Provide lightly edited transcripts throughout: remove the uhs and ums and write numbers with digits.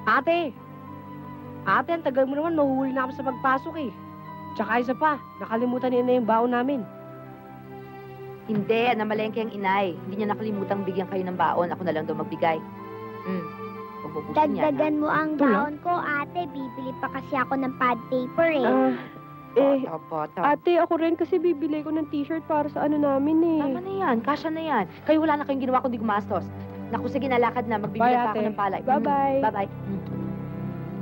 Ate! Ate, ang tagal mo naman, mahuhuli na kami sa pagpasok eh. Tsaka isa pa, nakalimutan ni Inay yung baon namin. Hindi, namalengke ang inay. Hindi niya nakalimutang bigyan kayo ng baon. Ako na lang daw magbigay. Dagdagan mo ang baon ko, ate. Bibili pa kasi ako ng pad paper eh. Ate, ako rin kasi bibili ko ng t-shirt para sa ano namin eh. Tama na yan, kasya na yan. Kayo wala na kayong ginawa kundi gumastos. Naku, sige, nalakad na. Magbibigay pa ako ng palay. Bye-bye. Bye-bye.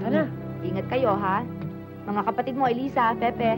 Tara. Ingat kayo, ha? Mga kapatid mo, Elisa, Pepe.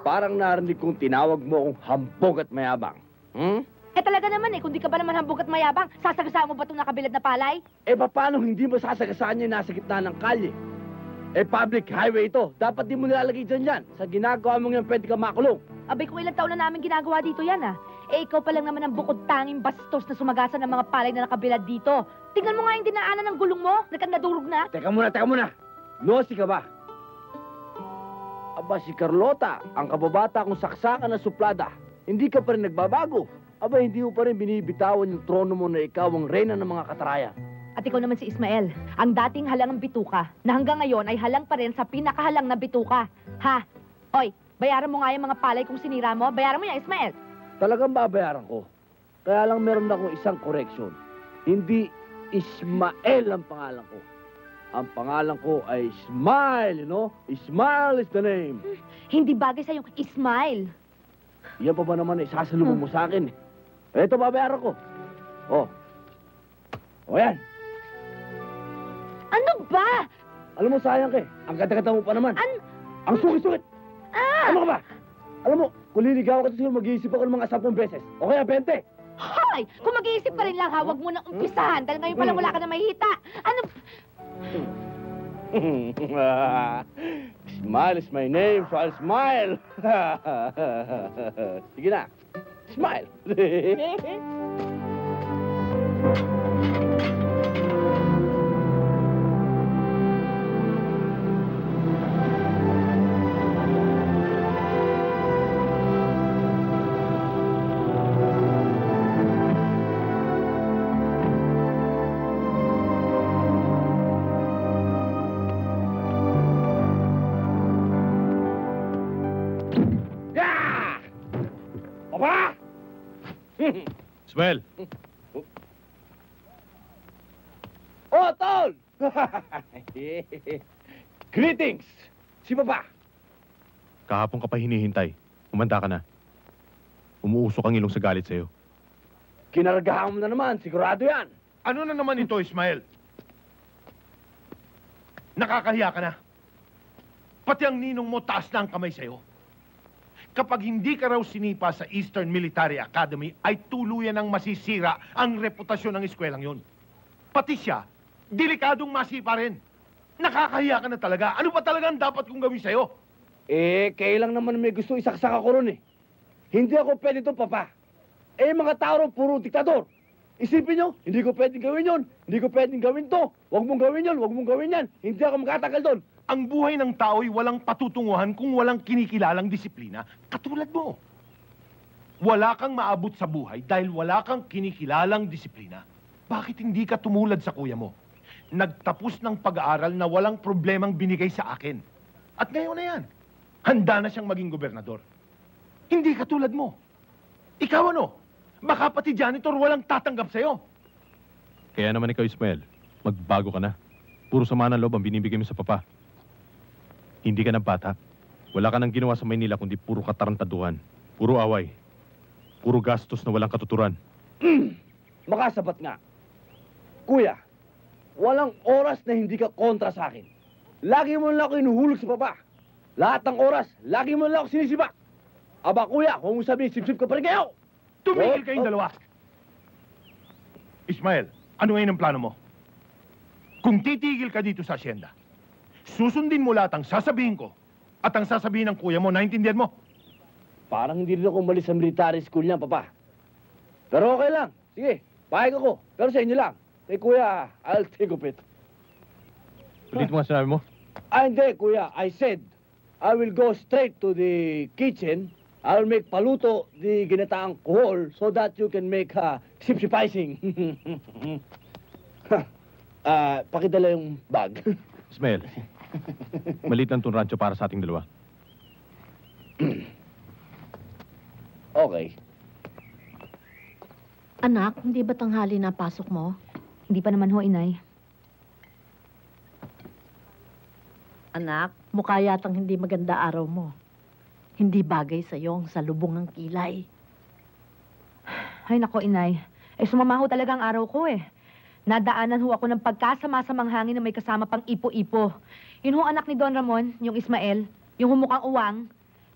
Parang narinig kong tinawag mo akong hambog at mayabang. Eh talaga naman eh, kung di ka ba naman hambog at mayabang, sasagasaan mo ba itong nakabilad na palay? Eh paano hindi mo sasagasaan niya nasa gitna ng kalye? Eh public highway ito, dapat di mo nilalagay dyan yan. Sa ginagawa mong yan, pwede ka makulong. Abay, kung ilang taon na namin ginagawa dito yan Eh ikaw pa lang naman ang bukod tanging bastos na sumagasan ng mga palay na nakabilad dito. Tingnan mo nga yung dinaanan ng gulong mo, nadurog na. Teka muna. Nosy ka ba? Aba, si Carlota, ang kababata kong saksakan na suplada. Hindi ka pa rin nagbabago. Aba, hindi mo pa rin binibitawan yung trono mo na ikaw ang reyna ng mga kataraya. At ikaw naman si Ismael, ang dating halang ng bituka, na hanggang ngayon ay halang pa rin sa pinakahalang na bituka. Ha? Hoy, bayaran mo nga yung mga palay kung sinira mo. Bayaran mo yan, Ismael. Talagang babayaran ko. Kaya lang meron akong isang correction. Hindi Ismael ang pangalan ko. Ang pangalan ko ay Smile, you know? Smile is the name. Hindi bagay sa'yo, Ismael. Yan pa ba naman sasalubong mo sa akin? Ito, babayaran ko. Oh. O yan. Ano ba? Alam mo, sayang ka eh. Ang ganda-ganda mo pa naman. Ang sukit-sukit. Ano ka ba? Alam mo, kung liligaw ka siguro, mag-iisip ako ng mga 10 beses. O kaya 20. Hoy! Kung mag-iisip pa rin lang, huwag mo na umpisahan. Dahil ngayon palang wala ka na mahihita. Ano? Smile is my name, so I'll smile. Sige na. Smile. Ismael! Oh, Tol! Greetings! Si Papa! Kahapon ka pa hinihintay. Umanda ka na. Umuusok ang ilong sa galit sa'yo. Kinaragahan mo na naman, sigurado yan. Ano na naman ito, Ismael? Nakakahiya ka na. Pati ang ninong mo taas na ang kamay sa'yo. Kapag hindi ka raw sinipa sa Eastern Military Academy, ay tuluyan ang masisira ang reputasyon ng eskwelang yun. Pati siya, delikadong masipa rin. Nakakahiya ka na talaga. Ano ba talaga ang dapat kong gawin sa'yo? Eh, kailang naman may gusto isaksak ako ron eh. Hindi ako pwede ito, Papa. Eh, mga tao ron, puro diktador. Isipin nyo, hindi ko pwedeng gawin yun. Hindi ko pwedeng gawin to. Huwag mong gawin yun, huwag mong gawin yan. Hindi ako makatagal doon. Ang buhay ng tao'y walang patutunguhan kung walang kinikilalang disiplina, katulad mo. Wala kang maabot sa buhay dahil wala kang kinikilalang disiplina. Bakit hindi ka tumulad sa kuya mo? Nagtapos ng pag-aaral na walang problemang binigay sa akin. At ngayon na yan, handa na siyang maging gobernador. Hindi katulad mo. Ikaw ano? Baka pati janitor walang tatanggap sa'yo. Kaya naman ikaw, Ismael, magbago ka na. Puro sama ng loob ang binibigay mo sa papa. Hindi ka na bata. Wala ka nang ginawa sa Maynila kundi puro katarantaduhan. Puro away. Puro gastos na walang katuturan. Makasabat nga. Kuya, walang oras na hindi ka kontra sa akin. Lagi mo lang ako inuhulog sa baba. Lahat ng oras, lagi mo lang ako sinisiba. Aba kuya, kung sabihin, sip-sip ka pa rin kayo. Tumigil kayong dalawa! Ismael, ano ngayon ang plano mo? Kung titigil ka dito sa asyenda, susundin mo lahat ang sasabihin ko at ang sasabihin ng kuya mo, naintindihan mo? Parang hindi rin ako umalis sa military school niya, papa. Pero okay lang. Sige, pahig ako. Pero sa inyo lang. Kay kuya, I'll take of it. Ulit mo nga sinabi mo? Hindi, kuya. I said, I will go straight to the kitchen. I'll make paluto the ginataang kuhol so that you can make sip-sipicing. Pakidala yung bag. Ismael, maliit lang itong rancho para sa ating dalawa. Okay. Anak, hindi ba tanghali na pasok mo? Hindi pa naman ho, inay. Anak, mukha yatang hindi maganda araw mo. Hindi bagay sa'yo ang salubong ng kilay. Ay, nako, inay. Sumama ho talaga ang araw ko eh. Nadaanan ho ako ng pagkasama-samang hangin na may kasama pang ipo-ipo. Yun ho anak ni Don Ramon, yung Ismael, yung humukhang uwang,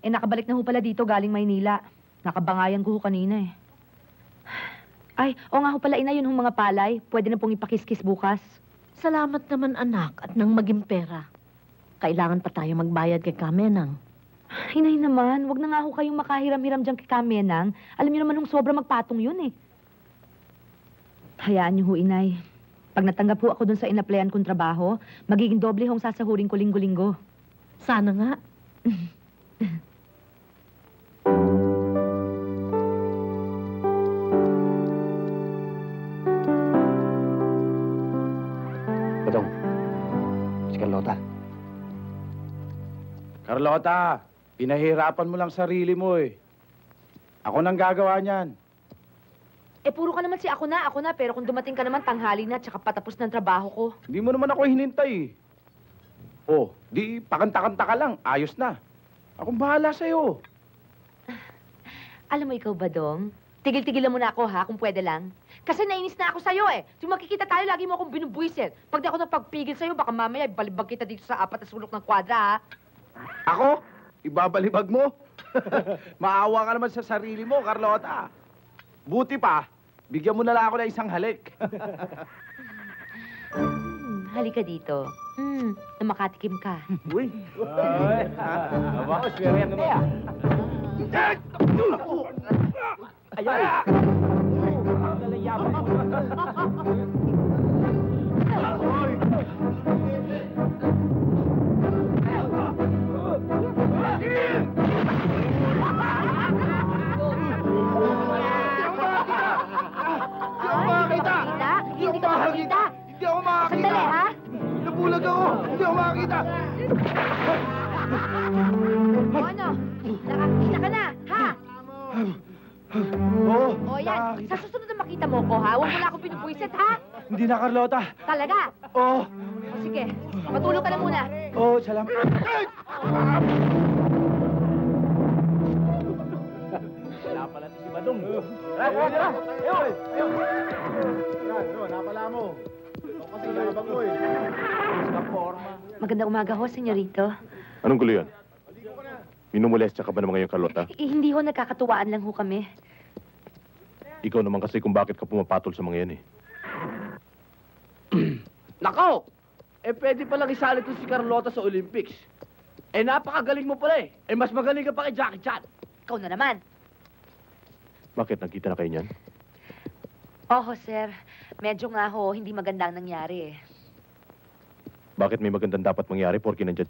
nakabalik na ho pala dito galing Maynila. Nakabangayan ko ho kanina eh. Ay, o nga ho pala ina, yun ho mga palay. Pwede na pong ipakiskis bukas. Salamat naman anak at nang maging pera. Kailangan pa tayo magbayad kay Kamenang. Inay naman, wag na nga ho kayong makahiram-hiram dyan kay Kamenang. Alam niyo naman hong sobra magpatong yun eh. Hayaan niyo ho, inay. Pag natanggap ho ako dun sa inaplayan kong trabaho, magiging doble hong sasahurin ko linggo-linggo. Sana nga. Badong, si Carlota. Carlota, pinahirapan mo lang sarili mo eh. Ako nang gagawa niyan. Puro ka naman si ako na, pero kung dumating ka naman tanghali na, tsaka patapos ng trabaho ko. Hindi mo naman ako hinintay eh. Oh, di pakanta-kanta ka lang, ayos na. Akong bahala sa'yo. Alam mo ikaw ba, Dong? Tigil-tigilan mo na ako, ha, kung pwede lang. Kasi nainis na ako sa'yo, eh. Kung makikita tayo, lagi mo akong binubuisit. Pag di ako napagpigil sa'yo, baka mamaya balibag kita dito sa 4 na sulok ng kwadra, ha? Ako? Ibabalibag mo? Maawa ka naman sa sarili mo, Carlota. Buti pa, bigyan mo na lang ako ng isang halik. Halika dito. Na makatikim ka. Uy. Aba, swere yan naman. Hindi ka makakita. Hindi ako makakita. Sandali, ha? Nabulag ako. Hindi ako makakita. O ano? Nakakita ka na, ha? Oo. O yan, sa susunod na makita mo ko, ha? Huwag mo na akong pinupuisit, ha? Hindi na, Carlota. Talaga? Oo. O sige, matulog ka na muna. Oo, salamat. Wala pala si Badong. Napala mo. Kasi yabang mo eh. Sa forma. Magandang umaga ho, senyorito. Anong gulo yan? Minumolestya ka ba naman ngayon, Carlota? Hindi ho, nagkakatuwaan lang ho kami. Ikaw naman kasi kung bakit ka pumapatol sa mga yan eh. Nako! Pwede palang isali to si Carlota sa Olympics. Napakagaling mo pala eh. Mas magaling ka pa kay Jackie Chan. Ikaw na naman. Bakit? Nagkita na kayo niyan? Oho, sir. Medyo nga ho, hindi maganda ang nangyari eh. Bakit may magandang dapat mangyari porke nandiyan?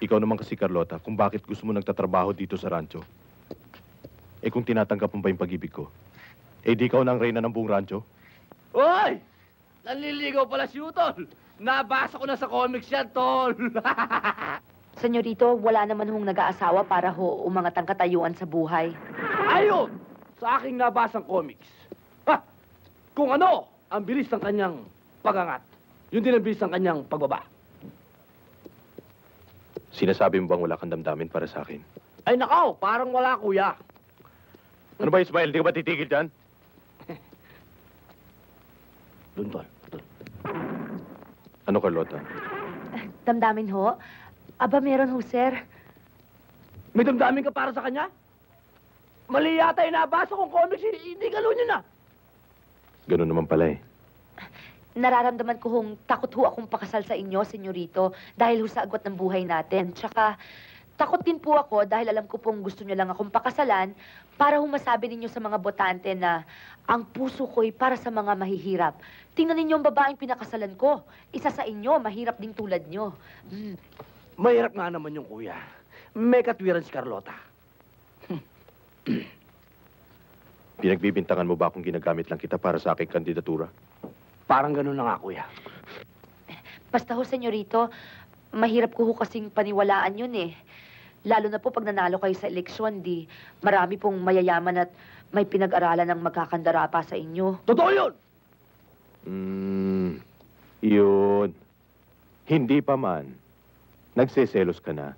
Ikaw naman kasi, Carlota, kung bakit gusto mo nagtatrabaho dito sa rancho. Kung tinatanggap mo ba yung pag-ibig ko? Di ikaw na ang reyna ng buong rancho? Hoy! Nanliligaw pala si Utol. Nabasa ko na sa comics yan, Tol. Senyorito, wala naman hong nag-aasawa para ho umangat ang katayuan sa buhay. Ayun! Sa aking nabasang comics. Kung ano ang bilis ng kanyang pagangat, yun din ang bilis ng kanyang pagbaba. Sinasabi mo bang wala kang damdamin para sa akin? Ay nakaw, parang wala kuya. Ano ba, Ismael? Hindi ka ba titigil dyan? Doon, Tol. Doon. Ano, Carlota? Damdamin ho? Aba, meron ho, sir. May damdamin ka para sa kanya? Mali yata yung nabasa kong comics, hindi galo niya na. Ganun naman pala eh. Nararamdaman ko hong takot ho akong pakasal sa inyo, senyorito, dahil ho sa agwat ng buhay natin. Tsaka, takot din po ako dahil alam ko pong gusto niyo lang akong pakasalan para ho masabi ninyo sa mga botante na ang puso ko'y para sa mga mahihirap. Tingnan ninyo ang babaeng pinakasalan ko. Isa sa inyo, mahirap ding tulad nyo. Mahirap nga naman yung kuya. May katwiran si Carlota. Pinagbibintangan mo ba kung ginagamit lang kita para sa aking kandidatura? Parang ganun na nga, kuya. Basta ho, senyorito, mahirap ko ho kasing paniwalaan yun eh. Lalo na po pag nanalo kayo sa eleksyon, di marami pong mayayaman at may pinag-aralan ng magkakandara pa sa inyo. Totoo yun! Yun. Hindi pa man. Nagseselos ka na.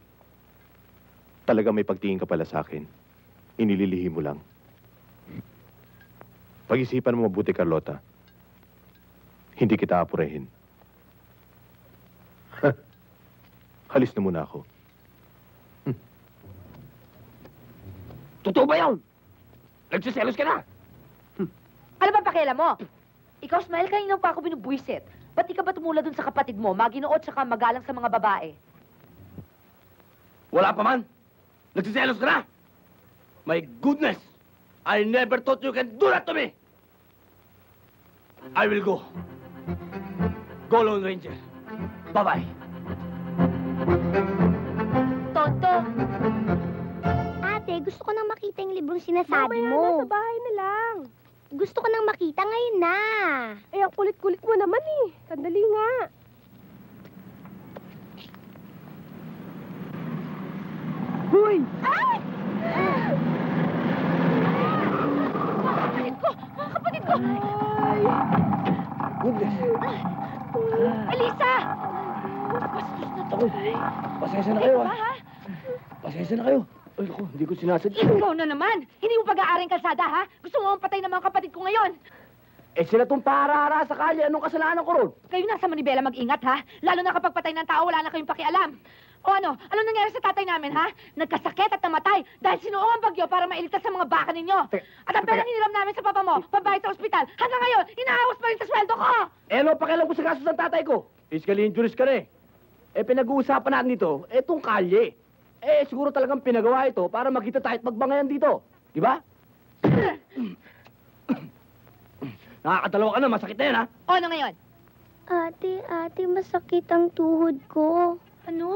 Talaga may pagtingin ka pala sa akin. Inililihim mo lang. Pag-isipan mo mabuti, Carlota. Hindi kita apurehin. Halis na muna ako. Totoo ba yun? Nagsiselos ka na? Ano ba pakialam mo? Ikaw, Smile, kanina pa ako binubuisit. Ba't di ka ba tumula dun sa kapatid mo, maginood saka magalang sa mga babae? Wala pa man. Nagsiselos ka na? My goodness! I never thought you can do that to me! I will go. Go, Lone Ranger. Bye-bye. Tonto! Ate, gusto ko nang makita yung librong sinasabi Mamaya mo. na, sa bahay na lang. Gusto ko nang makita ngayon na. Eh, ang kulit-kulit mo naman eh. Sandali nga. Huy! Ay! Kapatid ko! Kapatid ko! Goodness. Elisa! Bastos na to. Pasensya na kayo, Ba, ah. ha? Pasensya na kayo. Ay, naku, hindi ko sinasadya. Ikaw na naman! Hindi mo pag-aaring kalsada, ha? Gusto mo ang patay ng mga kapatid ko ngayon. Eh, sila tong para-ara sa kalye. Anong kasalanan ko ron? Kayo nasa Manibela mag-ingat, ha? Lalo na kapag patay ng tao, wala na kayong pakialam. O ano? Ano nangyari sa tatay namin, ha? Nagkasakit at namatay dahil sinuong ang bagyo para mailigtas sa mga baka ninyo. At ang perang hiniram namin sa papa mo, pambayad sa ospital, hanggang ngayon, inaawas pa rin sa sweldo ko! Eh, ano pakialam ko sa gastos ng tatay ko? Physically injuries ka na eh. Eh, pinag-uusapan natin dito, etong kalye. Eh, siguro talagang pinagawa ito para makita tayo at magbangayan dito. Di ba? Nakakadalawa ka na, masakit na yan, ha? O ano ngayon? Ate, masakit ang tuhod ko. Ano?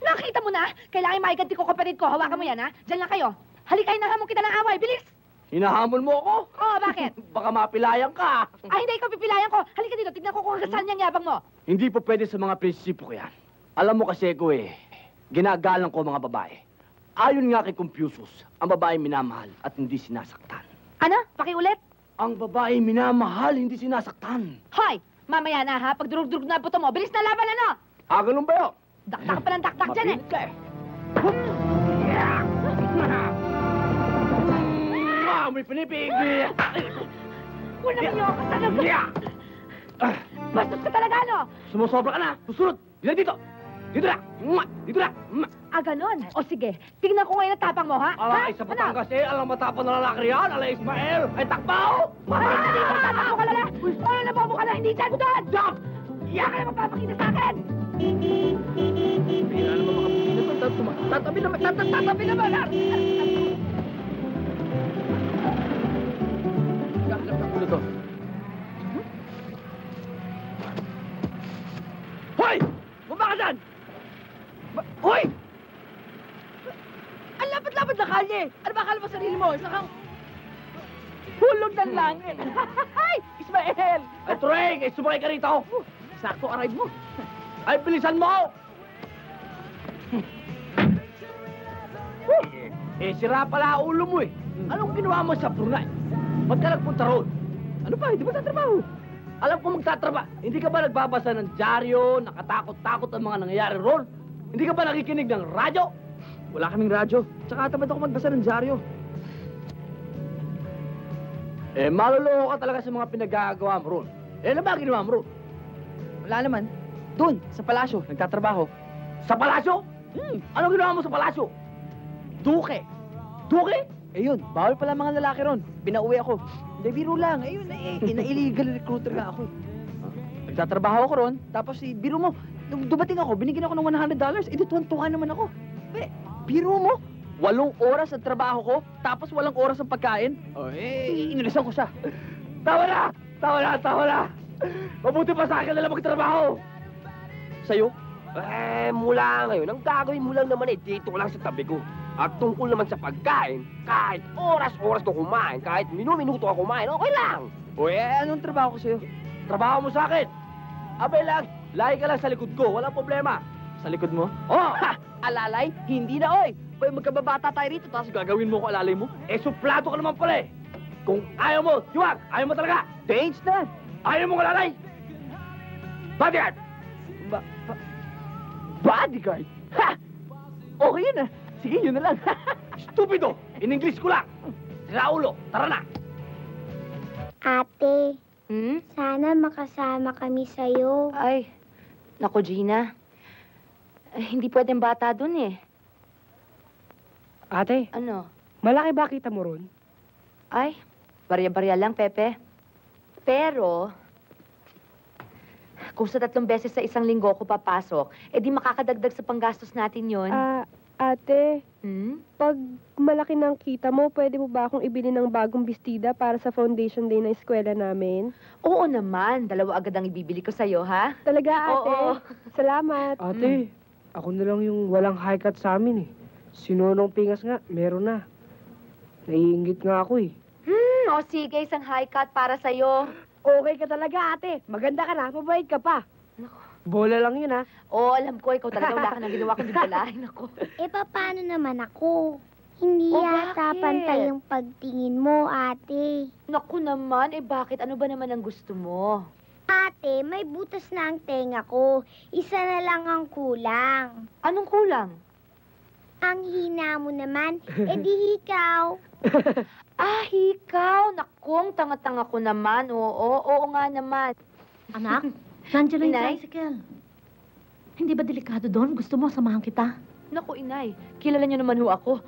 Nakita mo na? Kailangan maiganti ko kapatid ko. Hawakan mo yan, ha? Diyan lang kayo. Halika, hinahamon kita ng away. Bilis! Hinahamon mo ako? Oo, bakit? Baka mapilayan ka. Hindi ikaw pipilayan ko. Halika dito, tignan ko kung hanggang saan niyang yabang mo. Hindi po pwede sa mga prinsipo ko yan. Alam mo kasi ko ginagalang ko mga babae. Ayon nga kay Confucius, ang babae minamahal at hindi sinasaktan. Ano? Pakiulit? Ang babae minamahal, hindi sinasaktan. Hoy! Mamaya na, ha? Pag durug-durug na buto mo, bilis na laban, ano? Ganun ba yun? Dakdak pa ng dakdak dyan, eh. Mapilit ka May pinipig! Wala naman yung ka talaga. Bastos ka talaga, ano? Sumusobra ka na! Susunod! Dito! Dito na! Dito na! Ganon. O sige, tignan ko ngayon ang tapang mo, ha? Ala, isa Batangas alam matapang na lalaki riyan, ala Ismael! Ay, takbaw! Ay, hindi mo tatakbo ka lala! Ano na bobo ka na, hindi dyan doon! Jump! Iyak ka na magpapakita sa akin! Pira naman makapagpina ko. Tatabi naman! Tatabi naman! Gagalap na ulo to. Hoy! Bumaba ka dyan! Hoy! Ang lapad-lapad na kalye! Ano ba akala mo sarili mo? Isa kang hulog ng langit! Ay! Ismael! Ay, Turing! Ay, sumakay ka rito! Sakto arrive mo! Ay, bilisan mo! Sira pala ang ulo mo eh. Anong ginawa mo sa Brunei? Ba't ka nagpunta roon? Ano pa, hindi mo tatrabaho? Alam ko magtatrabaho. Hindi ka ba nagbabasa ng dyaryo, nakatakot-takot ang mga nangyayari roon? Hindi ka ba nakikinig ng radyo? Wala kaming radyo. Tsaka tamad ako magbasa ng dyaryo. Eh, maluloko ka talaga sa mga pinagagawa mo ron. Eh, ano ba ginawa mo ron? Wala naman. Doon, sa palasyo, nagtatrabaho. Sa palasyo? Ano ginawa mo sa palasyo? Duke! Duke? Eh yun, bawal pala mga lalaki ron. Pinauwi ako. Hindi, biro lang. Eh yun, illegal recruiter nga ako eh. Nagtatrabaho ako ron, tapos biro mo, nung dumating ako, binigyan ako ng $100, edi tuwan-tuwa naman ako. Eh, biro mo, 8 oras ang trabaho ko, tapos walang oras ang pagkain. Oh, inilisan ko siya. Tawa na! Tawa na! Tawa na! Mabuti pa sa akin na lang magtrabaho! Sa'yo? Eh, mula ngayon, ang gagawin mo lang naman dito lang sa tabi ko. At tungkol naman sa pagkain, kahit oras-oras ko kumain, kahit minuto ka kumain, okay lang. O anong trabaho ko sa'yo? Trabaho mo sa akin! Abay lang, lahi ka lang sa likod ko, walang problema. Sa likod mo? Oh! Alalay? Hindi na, oy! Boy, magkababata tayo rito, tapos gagawin mo ko alalay mo? Eh, suplado ka naman pala eh! Kung ayaw mo, Yuwag! Ayaw mo talaga! Thanks na! Ayaw mo kalalay! Bodyguard! Bodyguard? Ha! Okay yun ah! Sige, yun na lang. Stupido! In English ko lang! Raulo, tara na! Ate, sana makasama kami sa'yo. Ay, naku, Gina. Hindi pwedeng bata dun eh. Ate, Ano? malaki ba kita mo ron? Ay, barya-barya lang, Pepe. Pero, kung sa 3 beses sa isang linggo ako papasok, di makakadagdag sa panggastos natin yun. Ate, Hmm? pag malaki ng kita mo, pwede mo ba akong ibili ng bagong bestida para sa foundation day ng eskwela namin? Oo naman. 2 agad ang ibibili ko sa'yo, ha? Talaga, ate? Oo. Salamat. Ate, ako na lang yung walang high cut sa amin eh. Sinunong pingas nga, meron na. Naiingit nga ako eh. O sige, isang high cut para sa'yo. Okay ka talaga, ate. Maganda ka na, mabait ka pa. Bola lang yun, ha? Oo, alam ko, ikaw talaga wala ka nang ginawa kundi balahin ako. Eh, paano naman ako? Hindi Oh, yata bakit? pantay yung pagtingin mo, ate. Naku naman, bakit? Ano ba naman ang gusto mo? Ate, may butas na ang tenga ko. Isa na lang ang kulang. Anong kulang? Ang hina mo naman, di ikaw. Ikaw! Nakung, tanga-tanga ko naman. Oo nga naman. Anak, nandiyan na yung Inay? tricycle. Hindi ba delikado doon? Gusto mo, samahan kita? Naku, inay. Kilala niyo naman ho ako.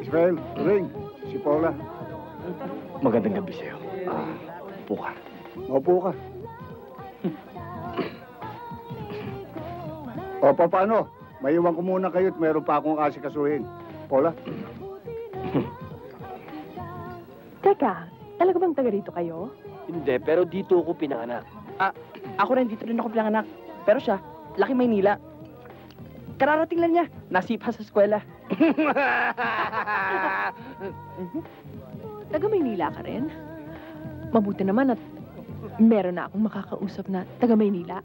Israel, Ring, si Paula. Magandang gabi sa'yo. Upo ka. Maupo ka. O, paano? Maiwan ko muna kayo at meron pa akong asikasuhin. Paula? Teka, talaga bang taga rito kayo? Hindi, pero dito ako pinanganak. Ako rin, dito rin ako pinanganak. Pero siya, laki Maynila. Kararating lang niya, nasipa sa eskwela. Taga Maynila ka rin? Mabuti naman at meron na akong makakausap na taga Maynila.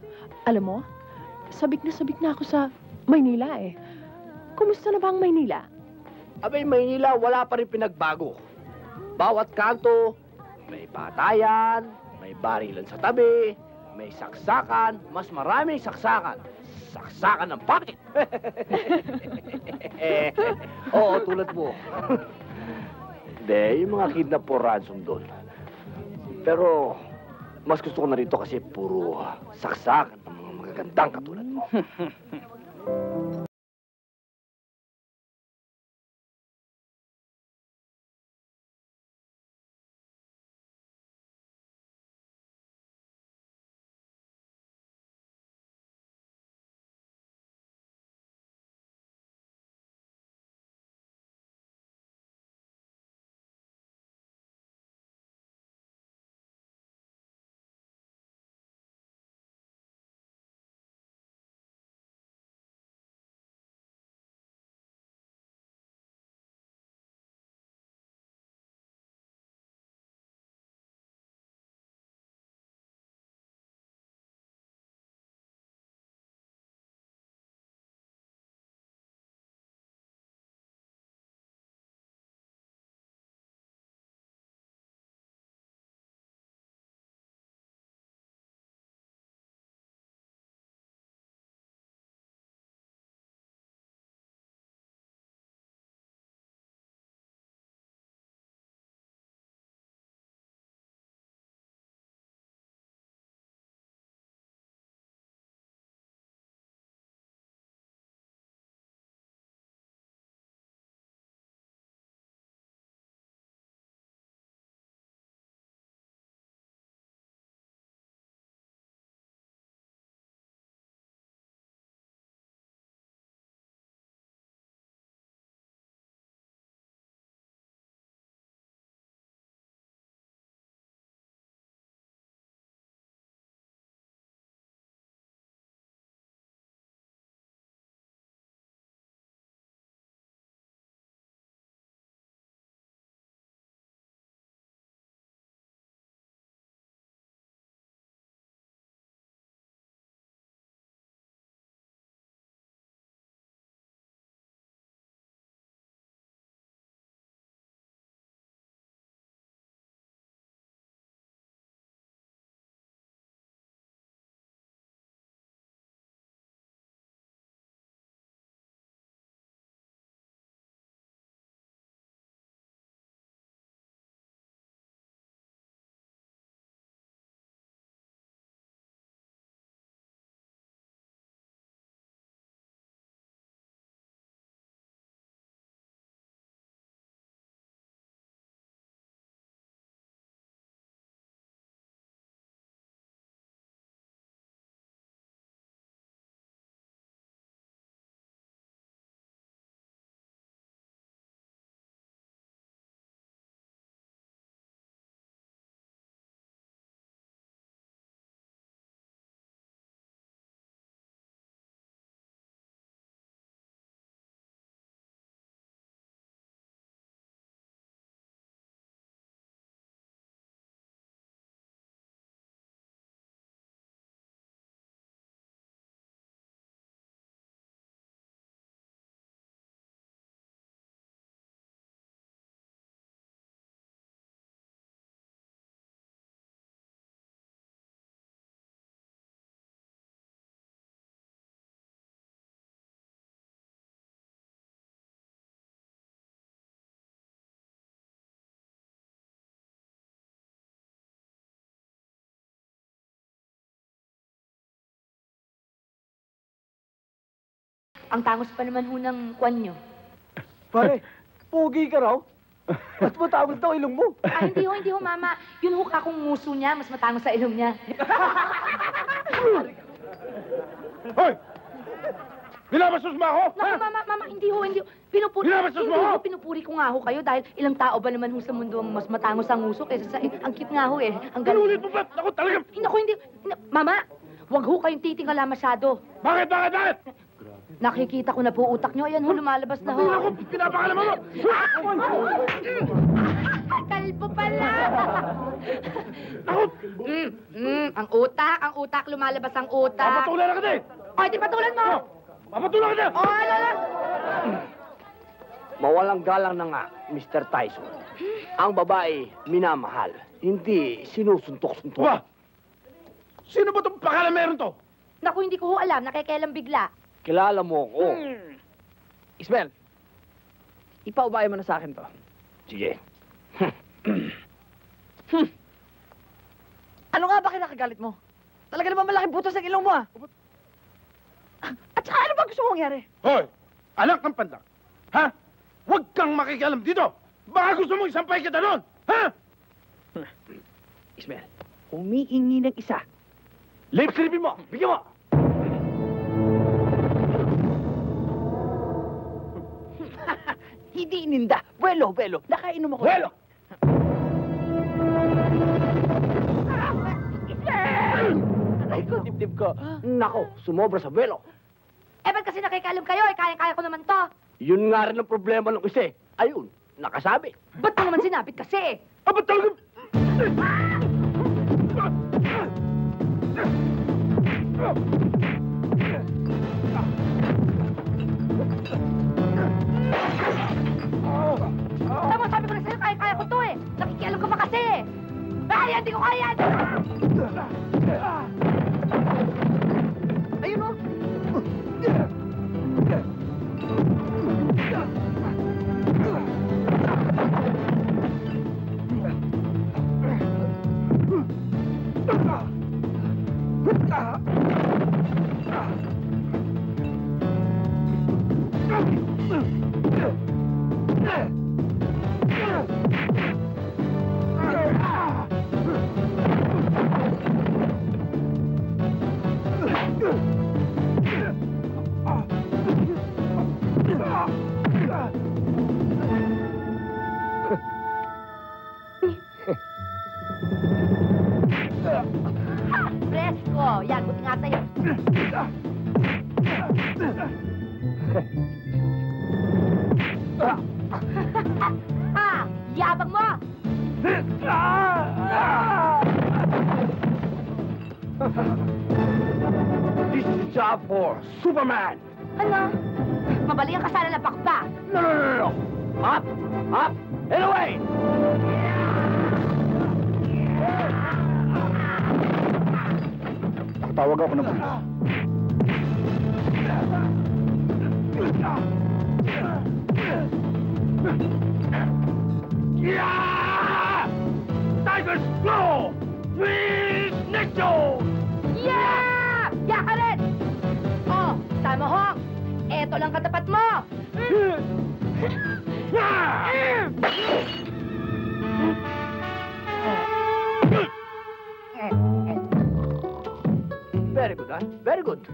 Alam mo, sabik na ako sa Maynila eh. Kumusta na ba ang Maynila? Abay, Maynila, wala pa rin pinagbago. Bawat kanto, may batayan, may barilan sa tabi, may saksakan, mas maraming saksakan. Saksakan ng bakit? Oo, tulad mo. Hindi, yung mga kidnap po ransom doon. Pero, mas gusto ko na rito kasi puro saksakan ng mga magagandang katulad mo. Ang tangos pa naman ho ng kwan nyo. Pare, pogi ka raw. Mas matangos daw ilong mo. Ah, hindi ho, mama. Yun ho kakong nguso niya, mas matangos sa ilong niya. Hoy! Binabastos mo ako? Naku, mama, hindi ho. Binabastos mo ako? Pinupuri ko nga ho kayo dahil ilang tao ba naman ho sa mundo ang mas matangos ang nguso kaysa sa... Ang cute nga ho eh. Ang galing. Pinulit mo ba? Ako talaga... Hindi. Mama, wag ho kayong titingala masyado. Bakit? Nakikita ko na po utak nyo. Ayan ho, lumalabas na ho. Hindi ako pinapakalaman mo! kalbo pala. Nakot! Ang utak, lumalabas ang utak. Papatulan ka din! O, di patulan mo! Papatulan ka din! O, ano? Mawalang galang na nga, Mr. Tyson. Ang babae, minamahal. Hindi sinusuntok-suntok. Ba? Sino ba itong pakala meron to? Naku, hindi ko ho alam. Nakikialam bigla. Kilala mo ako. Ismael, ipaubayan mo na sa akin to. Sige. Ano nga ba kinakagalit mo? Talaga naman malaking butas ang ilong mo, ah. At saka ano ba gusto mong mangyari? Hoy! Anak ng pandak! Ha? Huwag kang makikialam dito! Baka gusto mong isampay kita doon! Ha? Ismael, humihingi ng isa. Lip silipin mo! Bigyan mo! Hindi ininda. Buelo. Nakainom ako. Buelo! Ay, ko, dibdib ko. Nako, sumobra sa buelo. Eh, ba't kasi nakikialam kayo? Eh, kaya-kaya ko naman to. Yun nga rin ang problema ng isa. Ayun, nakasabi. Ba't mo naman sinapit kasi? Aba talaga! Tama, sabi ko na sa'yo, kaya-kaya ko to eh. Nakikialam ka pa kasi eh. Ay, hindi ko kaya! Ayun, oh. Presko! Yan, buti nga sa'yo. Ha! Yabang mo! This is a job for Superman! Ano? Mabali ang kasala na bakba. No! Up! And away! Nakatawag ako ng pulis. Yeah! Tigers Glow! Please, Nicho! Yeah! Yeah ka rin! Oh, sama Hong! Eto lang katapat mo! Very good, huh? Very good.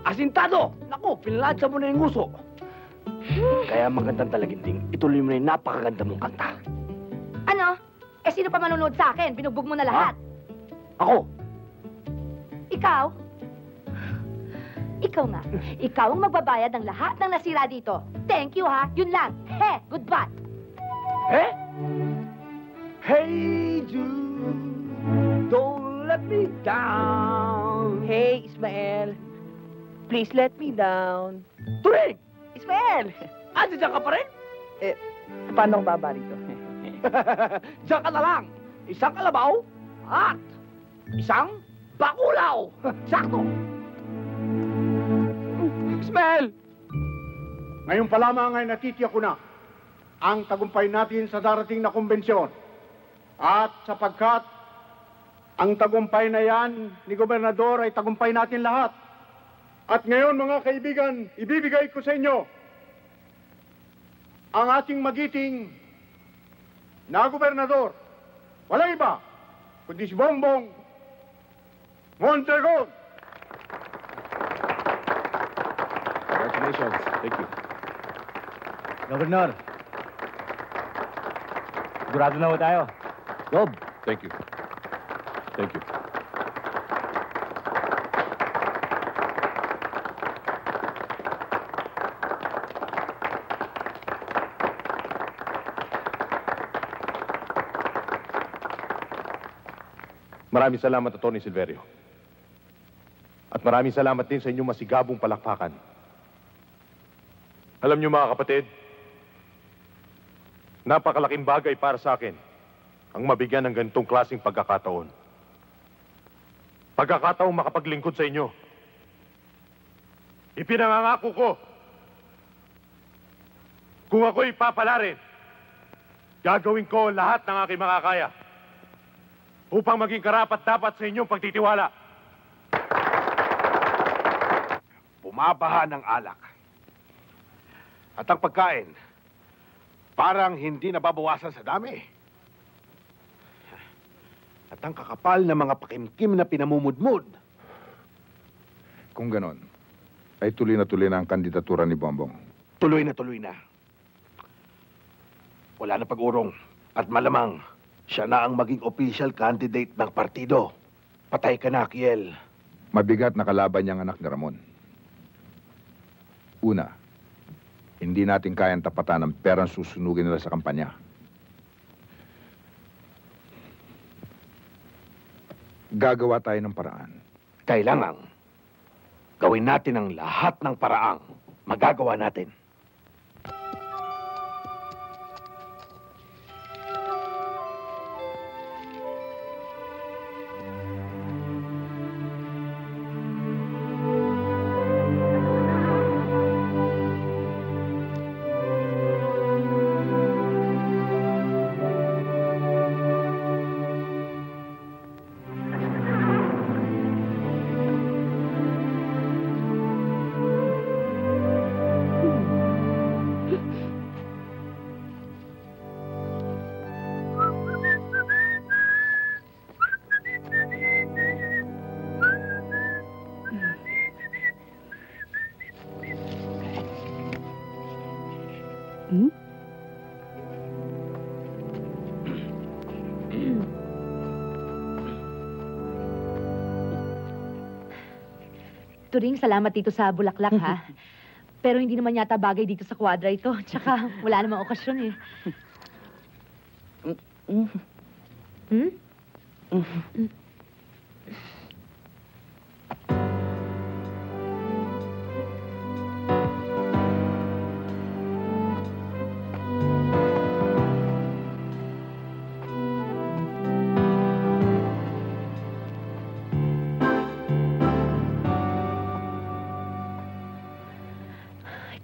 Asintado! Naku, pinlansa mo na yung nguso. Kaya magandang talaginding, ituloy mo na yung napakaganda mong kanta. Ano? Eh, sino pa manonood sa akin? Binugbog mo na lahat. Ako, Ikaw? Ikaw nga. Ikaw ang magbabayad ng lahat ng nasira dito. Thank you, ha? Yun lang. He, goodbye. eh? Hey, Jude, don't let me down. Hey, Ismael. Please let me down. Turing! Ismael! Diyan ka pa rin? Paano akong baba rito? Diyan ka na lang. Isang kalabaw at isang bakulaw. Sakto. Ismael! Ngayon pa lamang ay natitiyak ko na ang tagumpay natin sa darating na kumbensyon. At sapagkat ang tagumpay na yan ni Gobernador ay tagumpay natin lahat. At ngayon, mga kaibigan, ibibigay ko sa inyo ang ating magiting na Gobernador. Walang iba, kundi si Bongbong Mondragon. Congratulations. Thank you. Governor, sigurado na ho tayo. Gob, Thank you. Thank you. Maraming salamat, Atty. Silverio. At maraming salamat din sa inyong masigabong palakpakan. Alam niyo mga kapatid, napakalaking bagay para sa akin ang mabigyan ng ganitong klaseng pagkakataon. Pagkakataong makapaglingkod sa inyo. Ipinangangako ko, kung ako'y papalarin, gagawin ko lahat ng aking makakaya upang maging karapat-dapat sa inyong pagtitiwala. Bumabaha ng alak. At ang pagkain, parang hindi nababawasan sa dami. At ang kakapal na mga pakimkim na pinamumudmud. Kung ganon, ay tuloy na ang kandidatura ni Bongbong. Tuloy na. Wala na pag-urong. At malamang, siya na ang maging official candidate ng partido. Patay ka na, Kiel. Mabigat na kalaban niyang anak ni Ramon. Una, hindi natin kayang tapatan ng perang susunugin nila sa kampanya. Gagawa tayo ng paraan. Kailangan, gawin natin ang lahat ng paraang magagawa natin. Turing, salamat dito sa bulaklak, ha? Pero hindi naman yata bagay dito sa kwadra ito. Tsaka, wala namang okasyon, eh. Hmm?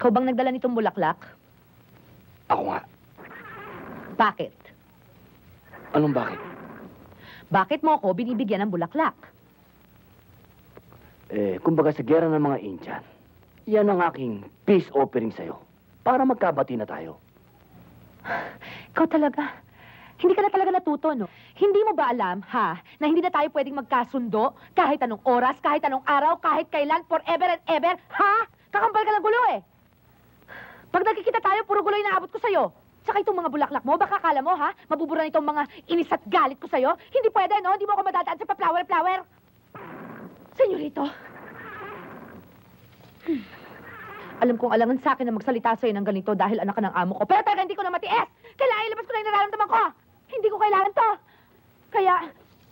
Ikaw bang nagdala nitong bulaklak? Ako nga. Bakit? Anong bakit? Bakit mo ako binibigyan ng bulaklak? Kumbaga sa gera ng mga Indian, yan ang aking peace offering sa'yo. Para magkabati na tayo. Ikaw talaga. Hindi ka na talaga natuto, no? Hindi mo ba alam, ha, na hindi na tayo pwedeng magkasundo kahit anong oras, kahit anong araw, kahit kailan, forever and ever, ha? Kakampal ka ng gulo, eh. Pag nagkikita tayo, puro gulo inaabot ko sa'yo. Tsaka itong mga bulaklak mo, baka akala mo, ha? Mabubura nitong mga inis at galit ko sa'yo. Hindi pwede, no? Hindi mo ako madadaan sa pa-flower-flower. Senyorito. Alam kong alangan sa akin na magsalita sa'yo ng ganito dahil anak ka ng amo ko. Pero talaga hindi ko na matiis. Kailangan ilabas ko na yung nararamdaman ko. Hindi ko kailangan to. Kaya,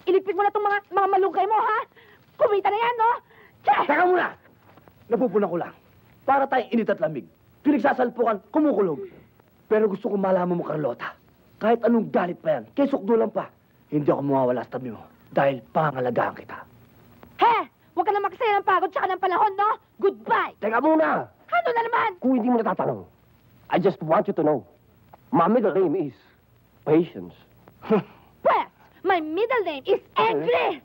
ilipid mo na itong mga malunggay mo, ha? Kumita na yan, no? Che! Teka muna! Napupuna ko lang. Para tayong init at lamig. Pinagsasalpukan, kumukulog. Pero gusto kong malaman mo, Carlota. Kahit anong galit pa yan, kay sukdulan pa, hindi ako mawawala sa tabi mo. Dahil pangalagaan kita. He! Huwag ka na makasaya ng pagod tsaka ng panahon, no? Goodbye! Teka muna! Ano na naman? Kung hindi mo natatanong, I just want you to know, my middle name is Patience. Well, my middle name is Angry!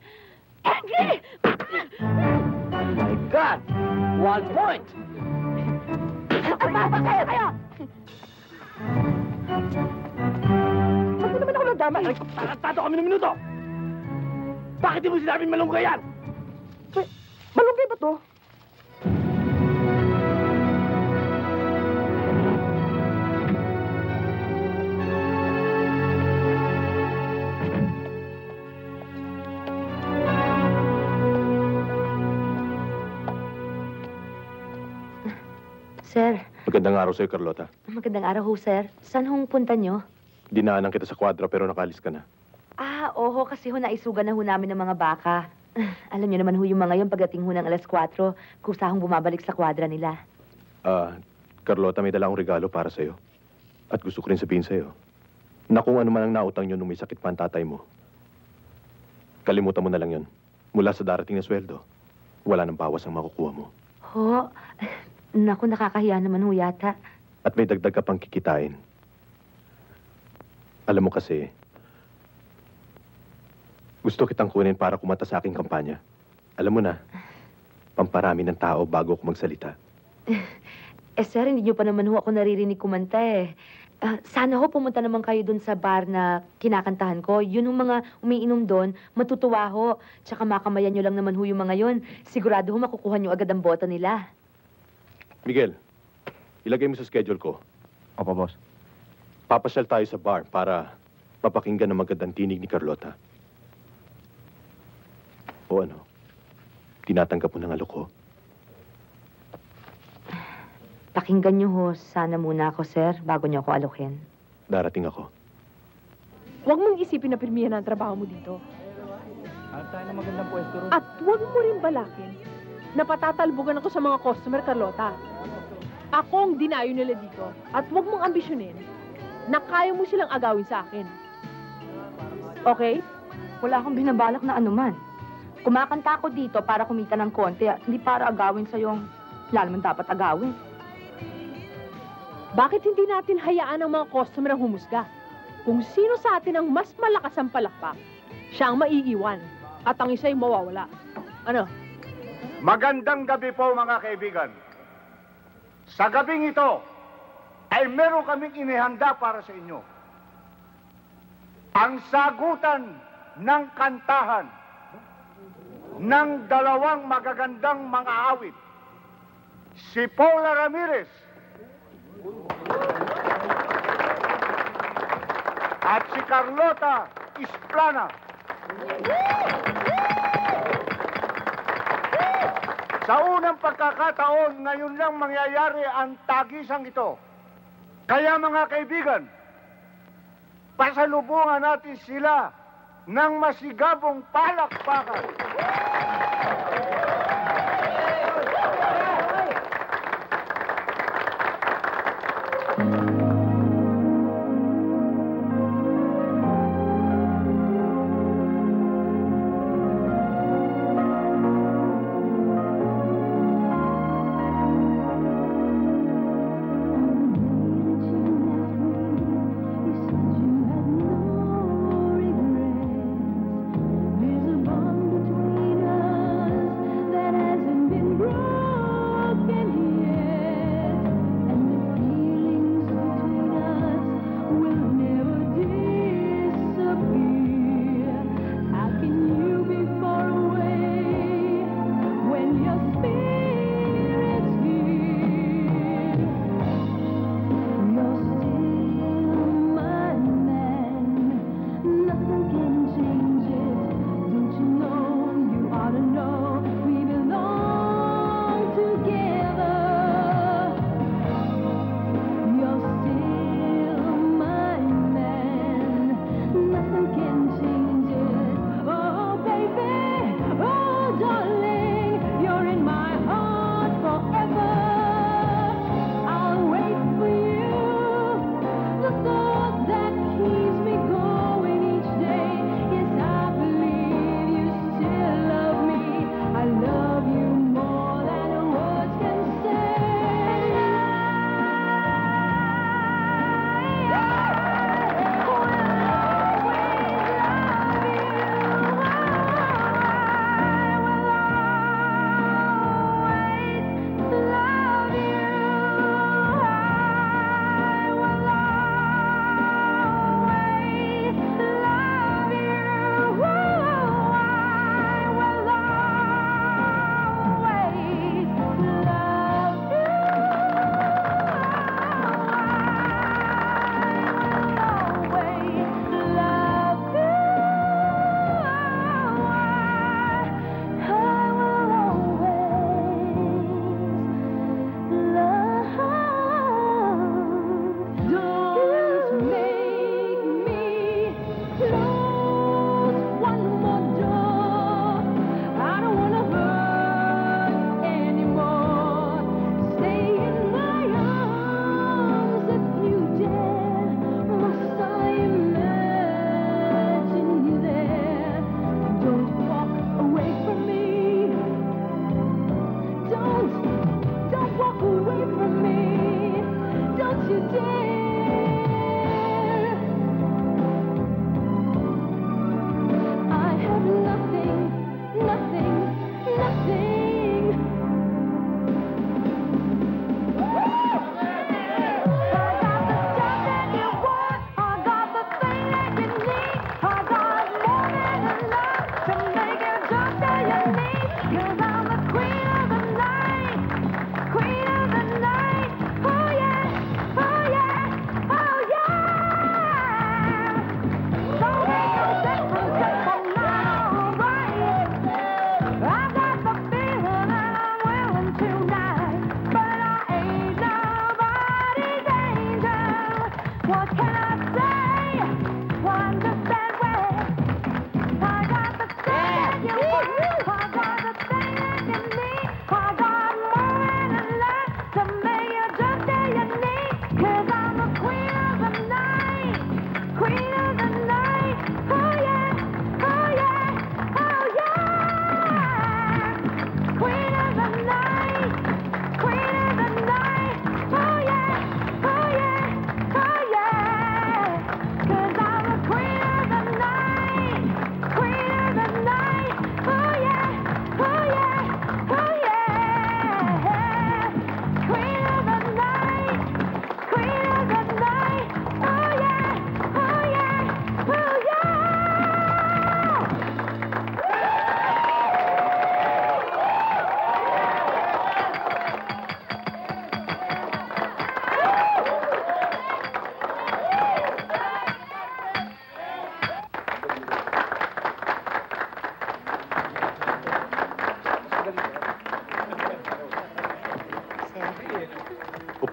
Angry! My God! 1 point! Kaya kayo! Ba't naman ako nagdama? Tato kami ng minuto! Bakit di mo sinabing malunggay yan? Malunggay ba to? Sir, Magandang araw sa'yo, Carlota. magandang araw ho, sir. Saan hong punta nyo? Dinaanan kita sa kwadra pero nakalis ka na. Ah, oho, kasi ho naisugan na ho namin ng mga baka. Alam niyo naman ho yung mga yun, pagdating ho ng alas 4, kusa hong bumabalik sa kwadra nila. Carlota, may dala akong regalo para sa'yo. At gusto ko rin sabihin sa'yo, na kung ano man ang nautang nyo nung may sakit pa ang tatay mo, kalimutan mo na lang yun. Mula sa darating na sweldo, wala nang bawas ang makukuha mo. Ho, naku, nakakahiya naman ho yata. At may dagdag ka pang kikitain. Alam mo kasi, gusto kitang kunin para kumata sa aking kampanya. Alam mo na, pamparami ng tao bago ako magsalita. Sir, hindi niyo pa naman ho ako naririnig kumanta eh. Sana ho pumunta naman kayo dun sa bar na kinakantahan ko. Yun yung mga umiinom doon, matutuwa ho. Tsaka makamayan nyo lang naman ho yung mga yun. Sigurado ho makukuha nyo agad ang boto nila. Miguel, ilagay mo sa schedule ko. Opo, boss. Papasyal tayo sa bar para mapakinggan ang magandang tinig ni Carlota. O ano? Tinatanggap mo ng alok ko? Pakinggan nyo ho, sana muna ako, sir, bago nyo ako alokin. Darating ako. Huwag mong isipin na pirmihan ang trabaho mo dito. Hanap tayo ng magandang pwesto ron. At huwag mo rin balakin na patatalbugan ako sa mga customer, Carlota. Ako ang dinayo nila dito. At huwag mong ambisyonin na kaya mo silang agawin sa akin. Okay? Wala akong binabalak na anuman. Kumakanta ako dito para kumita ng konti at hindi para agawin sa yung lalo man dapat agawin. Bakit hindi natin hayaan ang mga customer ang humusga? Kung sino sa atin ang mas malakas ang palakpak, siya ang maiiwan at ang isa'y mawawala. Ano? Magandang gabi po mga kaibigan. Sa gabing ito ay meron kaming inihanda para sa inyo. Ang sagutan ng kantahan ng dalawang magagandang mga awit. Si Paula Ramirez at si Carlota Isplana. Sa unang pagkakataon, ngayon lang mangyayari ang tagisang ito. Kaya mga kaibigan, pasalubungan natin sila ng masigabong palakpakan.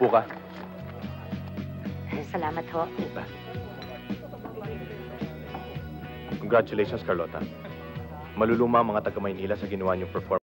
Upo ka. Salamat ho. Congratulations, Carlota. Maluluma ang mga taga-Maynila sa ginawa niyong performance.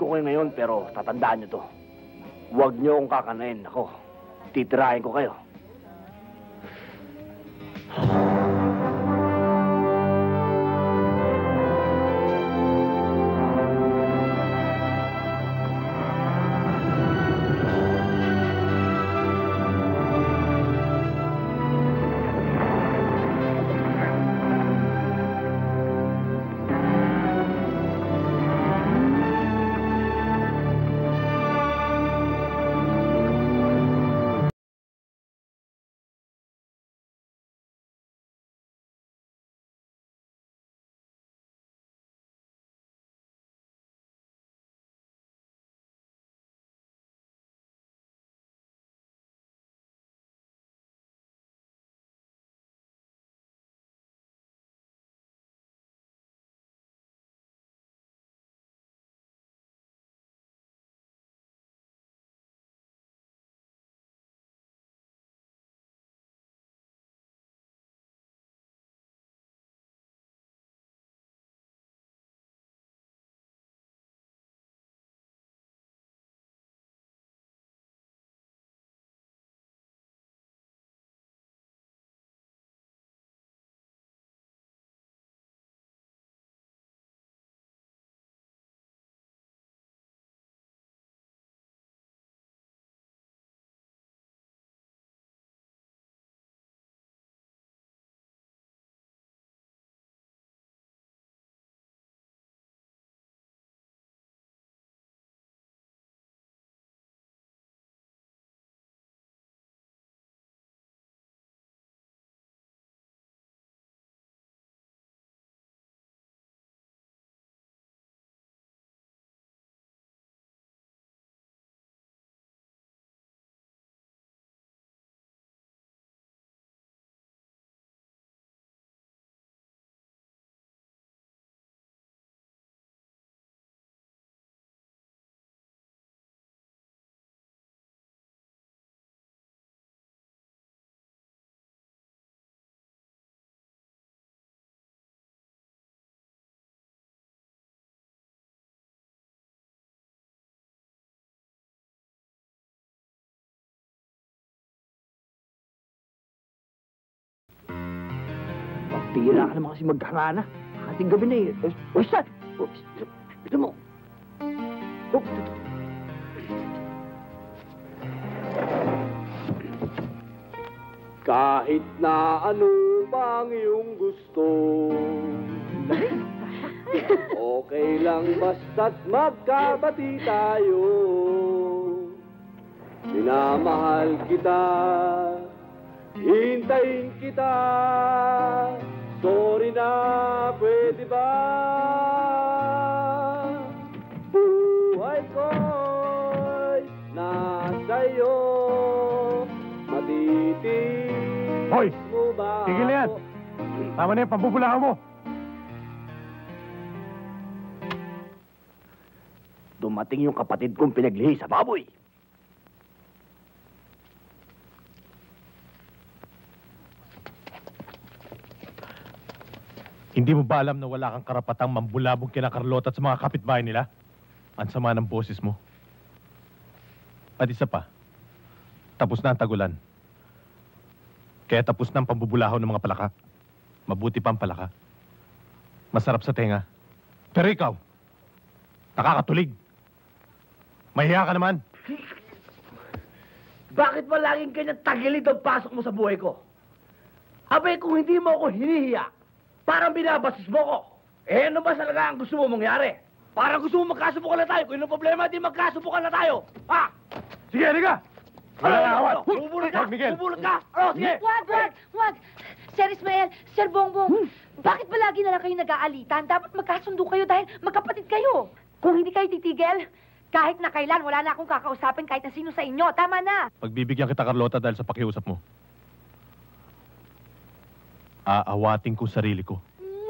Ko kayo ngayon, pero tatandaan nyo to. Huwag nyo akong kakanain. Ako, titirahin ko kayo. Tira ka naman kasi magharana. Ating gabi na eh. Uy, saan? Ito mo. Kahit na ano bang iyong gusto, okay lang basta't magkabati tayo. Minamahal kita, hintayin kita, sorry na, pwede ba? Buhay ko'y nasa iyo, matitig. Hoy! Tigil na yan! Tama na yan, pambubulahan mo! Dumating yung kapatid kong pinaglihi sa baboy. Hindi mo ba alam na wala kang karapatang mambulabog kina Carlota at sa mga kapitbahay nila? Ang sama ng boses mo. At isa pa, tapos na ang tagulan. Kaya tapos na ang pambubulahaw ng mga palaka. Mabuti pa ang palaka. Masarap sa tenga. Pero ikaw, nakakatulig. Mahiya ka naman. Bakit ba laging ganyan tagilid ang pasok mo sa buhay ko? Abay, kung hindi mo ako hinihiya, parang binabasis mo ko. Eh, ano ba talaga ang gusto mo mangyari? Parang gusto mo magkasubukan na tayo. Kung yun ang problema, di magkasubukan na tayo. Ha? Sige, halika! Wala na awat! Bubulot ka! Wag, Miguel! Bubulot ka! Oh, sige! Wag! Sir Ismael, Sir Bongbong, bakit ba lagi na lang kayo nag-aalitan? Dapat magkasundo kayo dahil magkapatid kayo. Kung hindi kayo titigil, kahit na kailan, wala na akong kakausapin kahit na sino sa inyo. Tama na! Pagbibigyan kita, Carlota, dahil sa pakiusap mo. Aawatin ko sarili ko.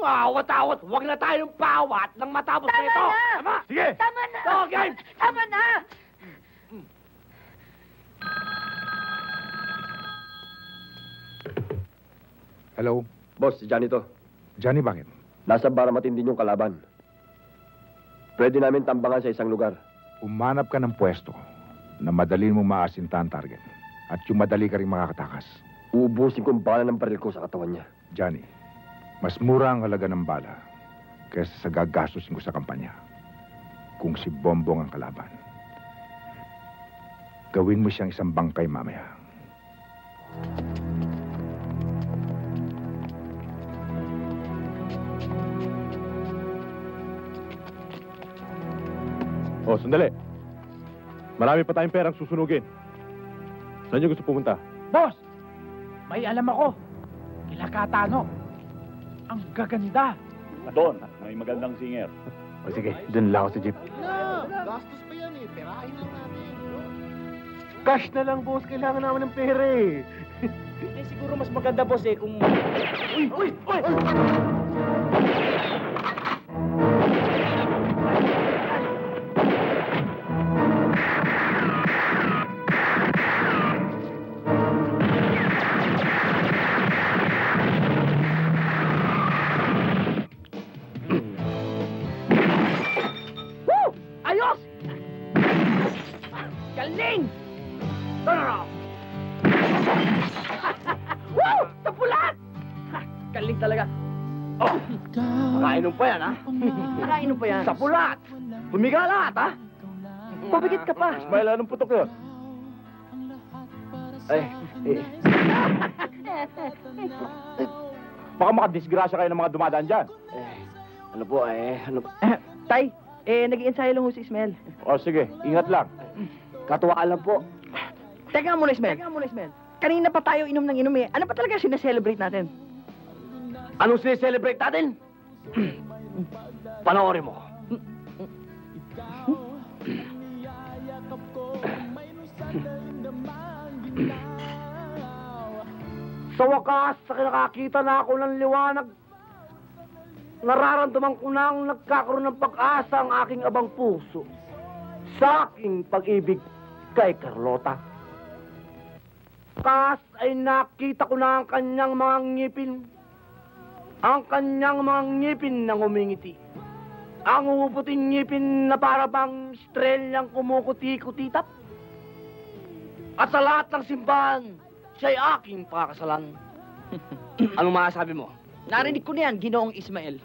Awat-awat! Huwag na tayong paawat nang matapos na ito! Tama! Sige! Tama na! Okay! Tama na! Hello? Boss, si Johnny to. Johnny, bakit? Nasa Baramatin din yung kalaban. Pwede namin tambangan sa isang lugar. Umanap ka ng pwesto na madali mong maasinta ang target. At yung madali ka rin makakatakas. Uubusin ko ang bala ng baril ko sa katawan niya. Johnny, mas mura ang halaga ng bala kaysa sa gagastusin ko sa kampanya. Kung si Bongbong ang kalaban, gawin mo siyang isang bangkay mamaya. Oh, sandali. Marami pa tayong perang susunugin. Saan niyo gusto pumunta? Boss! May alam ako. Kila Katano. Ang gaganda. Doon, may magandang singer. O sige, dun lang ako sa jeep. Gastos pa yan eh. Perahin lang natin. Cash na lang, boss. Kailangan namin ng pera eh. Eh, siguro mas maganda, boss, eh, kung... Uy! Uy! Uy! Woo! Ayos! Galing! Turn Woo! Tapulat! Galing talaga. Oh! Nakainom pa yan, ha? Nakainom pa yan. Sa pulat! Tumiga lahat, ha? Pabigit ka pa. Ismael, anong putok yun? Baka makadisgrasya kayo ng mga dumadaan dyan. Tay, nag-i-ensayo lang ho si Ismael. O sige, ingat lang. Katuwaan lang po. Teka muna, Ismael. Kanina pa tayo inom ng inom, eh. Ano pa talaga sineselebrate natin? Anong sineselebrate natin? Panoorin mo. Sa wakas, sa nakakita na ako ng liwanag, nararamdaman ko na ang nagkakaroon ng pag-asa ang aking abang puso sa aking pag-ibig kay Carlota. Kas ay nakita ko na ang kanyang mga ngipin. Ang kanyang mga ngipin na ngumingiti. Ang umuputing ngipin na para bang estrelyang kumukuti-kutitap. At sa lahat ng simbahan, siya'y aking pakakasalan. Anong masasabi mo? Narinig ko na yan, Ginoong Ismael.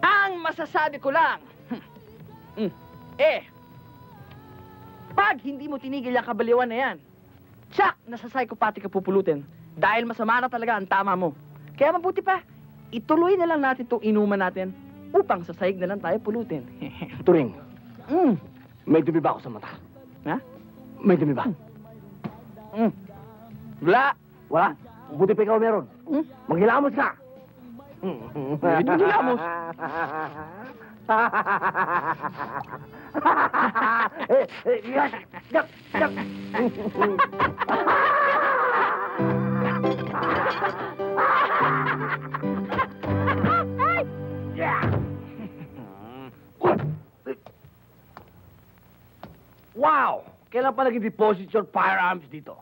Ang masasabi ko lang, pag hindi mo tinigil ang kabaliwan na yan, tsak, nasa psychopathic ka pupulutin. Dahil masama na talaga ang tama mo. Kaya mabuti pa, ituloy na lang natin itong inuman natin upang sa sahig na lang tayo pulutin. Turing, may dumi ba ako sa mata? Ha? May dumi ba? Wala. Wala. Buti pa ikaw meron. Maghilamos ka. Maghilamos? Wow! Kailan pa nag-deposit your firearms dito?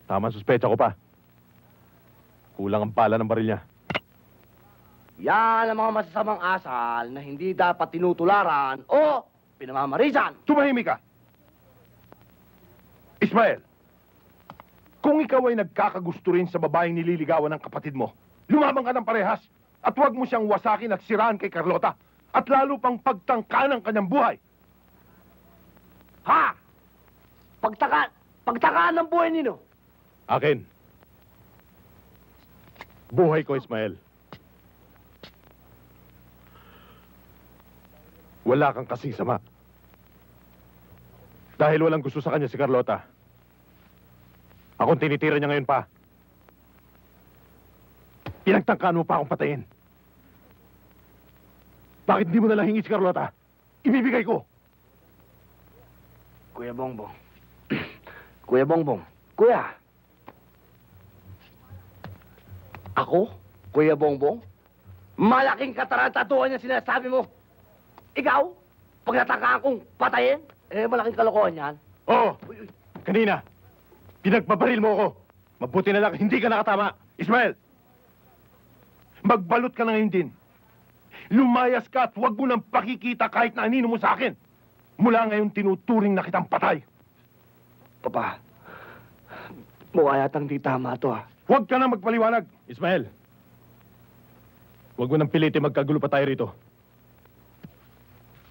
Tama ang suspecha ko pa. Kulang ang pala ng baril niya. Yan ang mga masasamang asal na hindi dapat tinutularan o pinamamarisan. Tumahimik ka! Ismael, kung ikaw ay nagkakagusto rin sa babaeng nililigawan ng kapatid mo, lumabang ka ng parehas at huwag mo siyang wasakin at siraan kay Carlota at lalo pang pagtangka ng kanyang buhay. Ha? Pagtakaan ng buhay nino. Akin. Buhay ko, Ismael. Wala kang kasing sama. Dahil walang gusto sa kanya si Carlota. Akong tinitira niya ngayon pa. Pinagtangkaan mo pa akong patayin. Bakit hindi mo nalang hingi si Carlota? Ibibigay ko. Kuya Bongbong. Kuya Bongbong. Kuya. Ako? Kuya Bongbong? Malaking katarantatuhan yung sinasabi mo. Ikaw? Pag natakaan kong patayin? Malaking kalokohan yan. Oo. Kanina, pinagpabaril mo ako. Mabuti na lang, hindi ka nakatama. Ismael! Magbalot ka na ngayon din. Lumayas ka at huwag mo nang pakikita kahit na anino mo sa akin. Mula ngayon tinuturing na kitang patay. Papa, mukha yatang di tama to ah. Huwag ka na magpaliwanag. Ismael, huwag mo nang pilitin magkagulo pa tayo rito.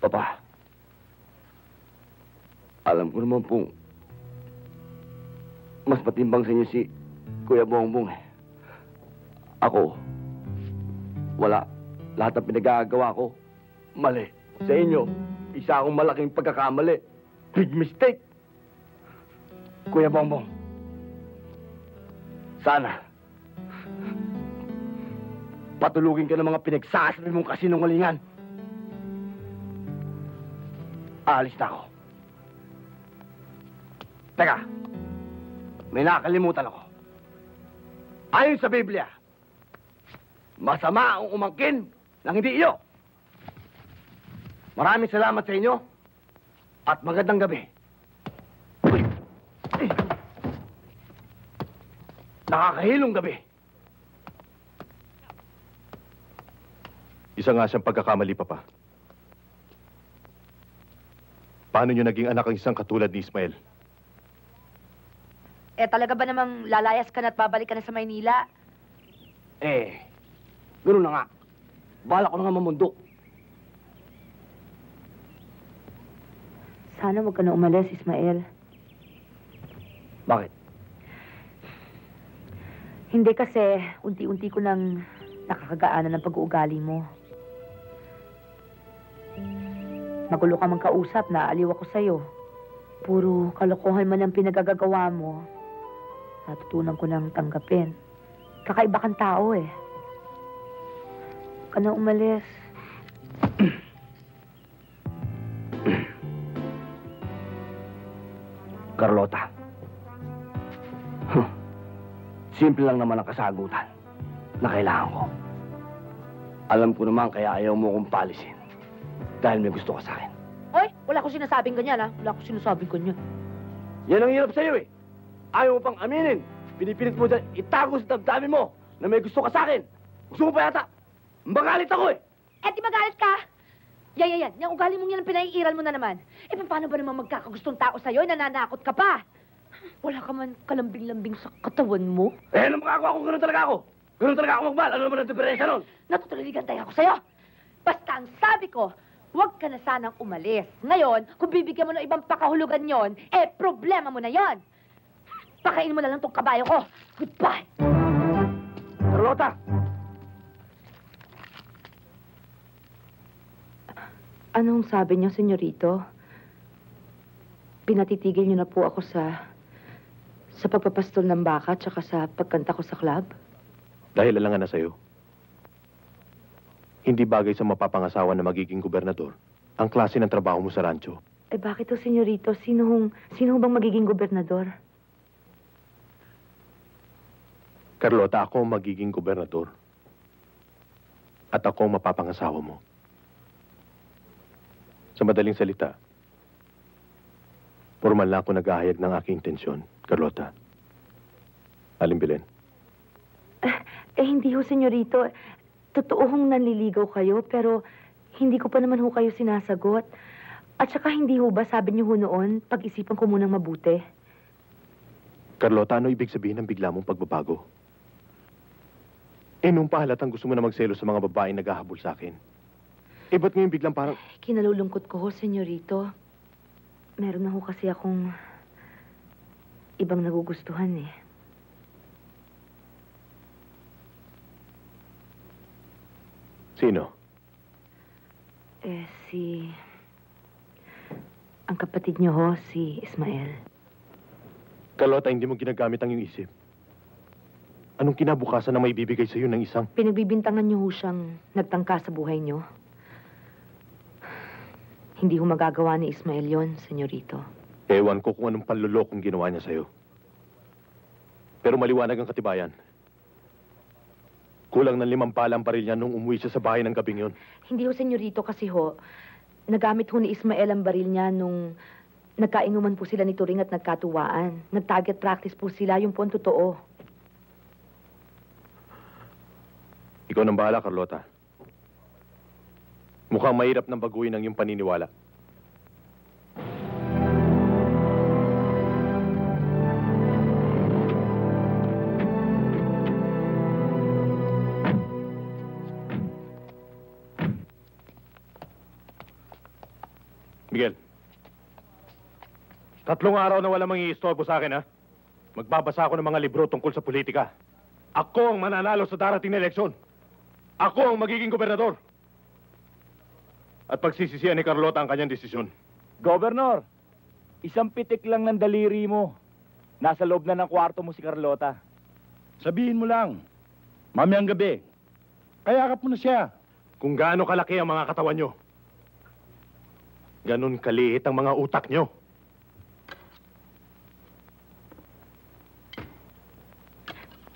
Papa, alam ko naman pong mas matimbang sa inyo si Kuya Bongbong eh. Ako, wala. Lahat ng pinagagawa ko, mali. Sa inyo, isa akong malaking pagkakamali. Big mistake. Kuya Bongbong, sana patulugin ka ng mga pinagsasabi mong kasinungalingan. Aalis na ako. Teka, may nakakalimutan ako. Ayon sa Biblia, masama ang umangkin ng hindi iyo. Maraming salamat sa inyo at magandang gabi. Nakakahilong gabi. Isa nga siyang pagkakamali, Papa. Paano niyo naging anak ang isang katulad ni Ismael? Talaga ba namang lalayas ka na at babalik ka na sa Maynila? Ganoon na nga. Bala ko na nga mamundo. Sana huwag ka na umalis, Ismael. Bakit? Hindi kasi, unti-unti ko nang nakakagaanan ng pag-uugali mo. Magulo ka mang kausap, naaaliw ako sa'yo. Puro kalokohan man ang pinagagagawa mo. Natutunan ko nang tanggapin. Kakaiba kang tao eh. Huwag ka na umalis. Carlota. Simple lang naman ang kasagutan na kailangan ko. Alam ko naman kaya ayaw mo akong palisin. Dahil may gusto ka sa akin. Oy, wala ko sinasabing ganyan, ha? Wala ko sinasabing ganyan. Yan ang hirap sa'yo eh. Ayaw mo pang aminin. Pinipilit mo dyan, itago sa damdamin mo na may gusto ka sa akin. Gusto mo pa yata? Magalit ako eh. Di magalit ka? Yan. Yung ugali mong yan ang pinaiiral mo na naman. Paano ba naman magkakagustong tao sa'yo? Nananakot ka pa. Wala ka man kalambing-lambing sa katawan mo. Ano magagawa kung gano'n talaga ako? Ganun talaga ako magmahal. Ano naman ang diferensya nun? Natutuliligan tayo ako sa'yo. Basta ang sabi ko, huwag ka na sanang umalis. Ngayon, kung bibigyan mo ng ibang pakahulugan yon, problema mo na yon. Pakainin mo na lang tong kabayo ko. Goodbye! Carlota! Anong sabi niyo, senyorito? Pinatitigil niyo na po ako sa pagpapastol ng baka tsaka sa pagkanta ko sa club? Dahil alangan na sa'yo. Hindi bagay sa mapapangasawa na magiging gobernador ang klase ng trabaho mo sa rancho. Bakit to, senyorito? Sino bang magiging gobernador? Carlota, ako ang magiging gobernador. At ako ang mapapangasawa mo. Sa madaling salita, formal lang ako naghahayag ng aking intensyon, Carlota. Aling Belen? Hindi ho, senyorito. Totoo hong nanliligaw kayo, pero hindi ko pa naman ho kayo sinasagot. At saka hindi ho ba, sabi niyo ho noon, pag-isipan ko munang mabuti? Carlota, ano ibig sabihin ng bigla mong pagbabago? Nung pahalatang gusto mo na magselo sa mga babaeng naghahabol sa akin. Ba't ngayon biglang parang... Kinalulungkot ko ho, senyorito. Meron na ho kasi akong ibang nagugustuhan eh. Sino? Ang kapatid niyo ho, si Ismael. Carlota, hindi mo ginagamit ang iyong isip. Anong kinabukasan na may bibigay sa'yo ng isang... Pinagbibintangan niyo ho siyang nagtangka sa buhay niyo. Hindi ho magagawa ni Ismael yon, senyorito. Ewan ko kung anong panlulokong ginawa niya sa'yo. Pero maliwanag ang katibayan. Kulang ng 5 pala ang baril niya nung umuwi siya sa bahay ng gabing yon. Hindi ho, senyorito, kasi ho, nagamit ho ni Ismael ang baril niya nung nagkainuman po sila ni Turing at nagkatuwaan. Nag-target practice po sila, yung po ang totoo. Ikaw nang bahala, Carlota. Mukhang mahirap nang baguhin ang iyong paniniwala. Miguel, 3 araw na walang mangiistorbo sa akin, ha? Magbabasa ako ng mga libro tungkol sa politika. Ako ang mananalo sa darating na eleksyon. Ako ang magiging gobernador. At pagsisisihan ni Carlota ang kanyang desisyon. Governor, isang pitik lang ng daliri mo. Nasa loob na ng kwarto mo si Carlota. Sabihin mo lang, mamayang gabi, kayakap mo na siya. Kung gaano kalaki ang mga katawan nyo, ganun kaliit ang mga utak nyo.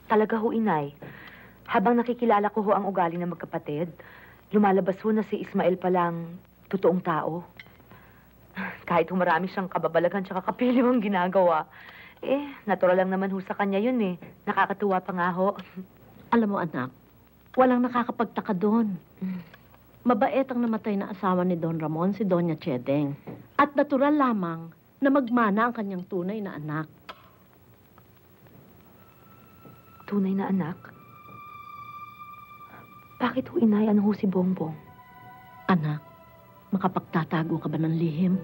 Talaga ho, inay. Habang nakikilala ko ho ang ugali ng magkapatid, lumalabas ho na si Ismael palang totoong tao. Kahit ho marami siyang kababalagan tsaka kapiliw ang ginagawa. Natural lang naman ho sa kanya yun eh. Nakakatuwa pa nga ho. Alam mo, anak, walang nakakapagtaka doon. Mabait ang namatay na asawa ni Don Ramon, si Doña Chedeng. At natural lamang na magmana ang kanyang tunay na anak. Tunay na anak? Bakit ho, inay? Ano ho si Bongbong? Anak, makapagtatago ka ba ng lihim?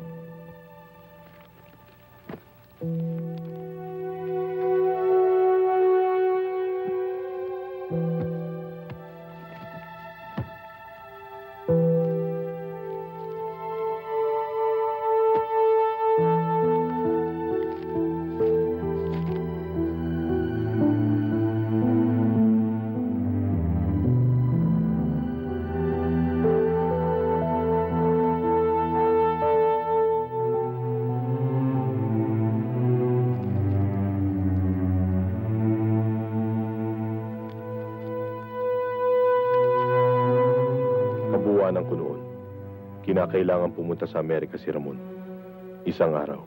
Kabuuanan ko noon, kinakailangan pumunta sa Amerika si Ramon. Isang araw,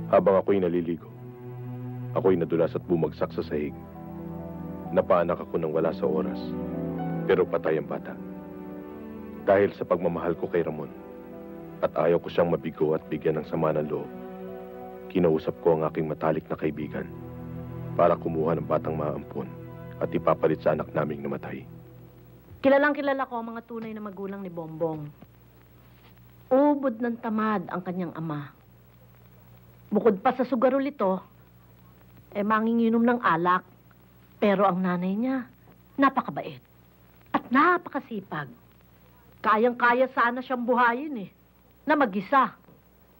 habang ako'y naliligo, ako'y nadulas at bumagsak sa sahig. Napaanak ako nang wala sa oras, pero patay ang bata. Dahil sa pagmamahal ko kay Ramon, at ayaw ko siyang mabigo at bigyan ng sama ng loob, kinausap ko ang aking matalik na kaibigan para kumuha ng batang maampon at ipapalit sa anak naming namatay. Kilalang kilala ko ang mga tunay na magulang ni Bongbong. Ubod ng tamad ang kanyang ama. Bukod pa sa sugarol ito, manginginom ng alak. Pero ang nanay niya, napakabait at napakasipag. Kayang-kaya sana siyang buhayin na mag-isa.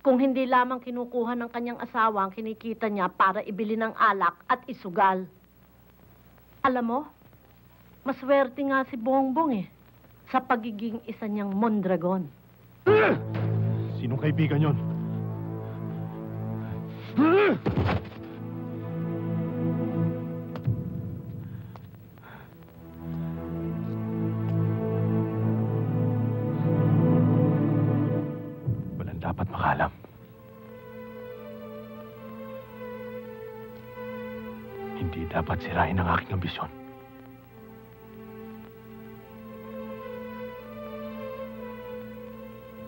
Kung hindi lamang kinukuha ng kanyang asawa ang kinikita niya para ibili ng alak at isugal. Alam mo, maswerte nga si Bongbong sa pagiging isa niyang Mondragon. Sinong kaibigan yon? Walang dapat makalam. Hindi dapat sirain ang aking ambisyon.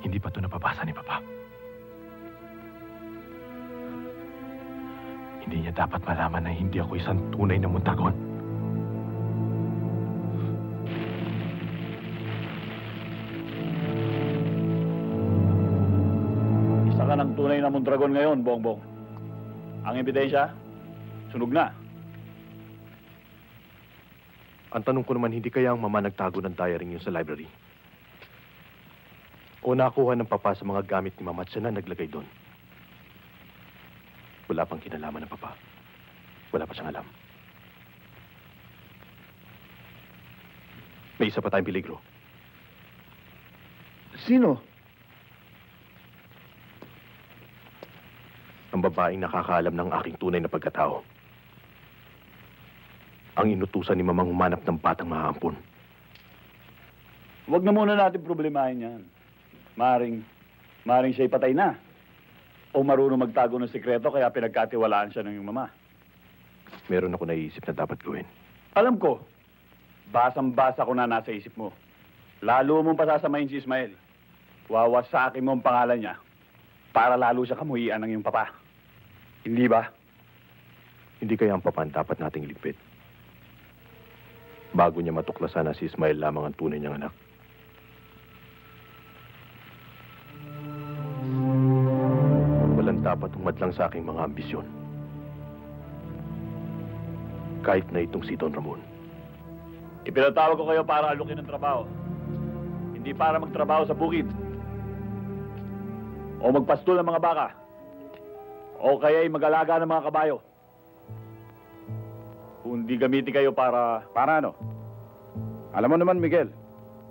Hindi pa ito napabasa ni Papa. Hindi niya dapat malaman na hindi ako isang tunay na Mondragon. Isa ka ng tunay na Mondragon ngayon, Bongbong. Ang ebidensya, sunog na. Ang tanong ko naman, hindi kaya ang mama nagtago ng diary niyo sa library? O nakuha ng Papa sa mga gamit ni Mama at siya na naglagay doon? Wala pang kinalaman ng Papa. Wala pa siyang alam. May isa pa tayong peligro. Sino? Ang babaeng nakakaalam ng aking tunay na pagkatao. Ang inutusan ni Mamang humanap ng batang mahaampon. Huwag na muna natin problemahin yan. Maring siya'y patay na. O marunong magtago ng sikreto kaya pinagkatiwalaan siya ng iyong mama. Meron ako naiisip na dapat gawin. Alam ko. Basang-basa ko na nasa isip mo. Lalo mong pasasamahin si Ismael. Wawasakin mo ang pangalan niya para lalo siya kamuhian ng iyong papa. Hindi ba? Hindi kaya ang Papa ang dapat nating ligpit. Bago niya matuklasan na si Ismael lamang ang tunay niyang anak. Walang dapat humadlang sa aking mga ambisyon. Kahit na itong si Don Ramon. Ipinatawag ko kayo para alukin ng trabaho. Hindi para magtrabaho sa bukid. O magpastol ng mga baka. O kaya'y mag-alaga ng mga kabayo. Kung di gamitin kayo para... Para ano? Alam mo naman, Miguel,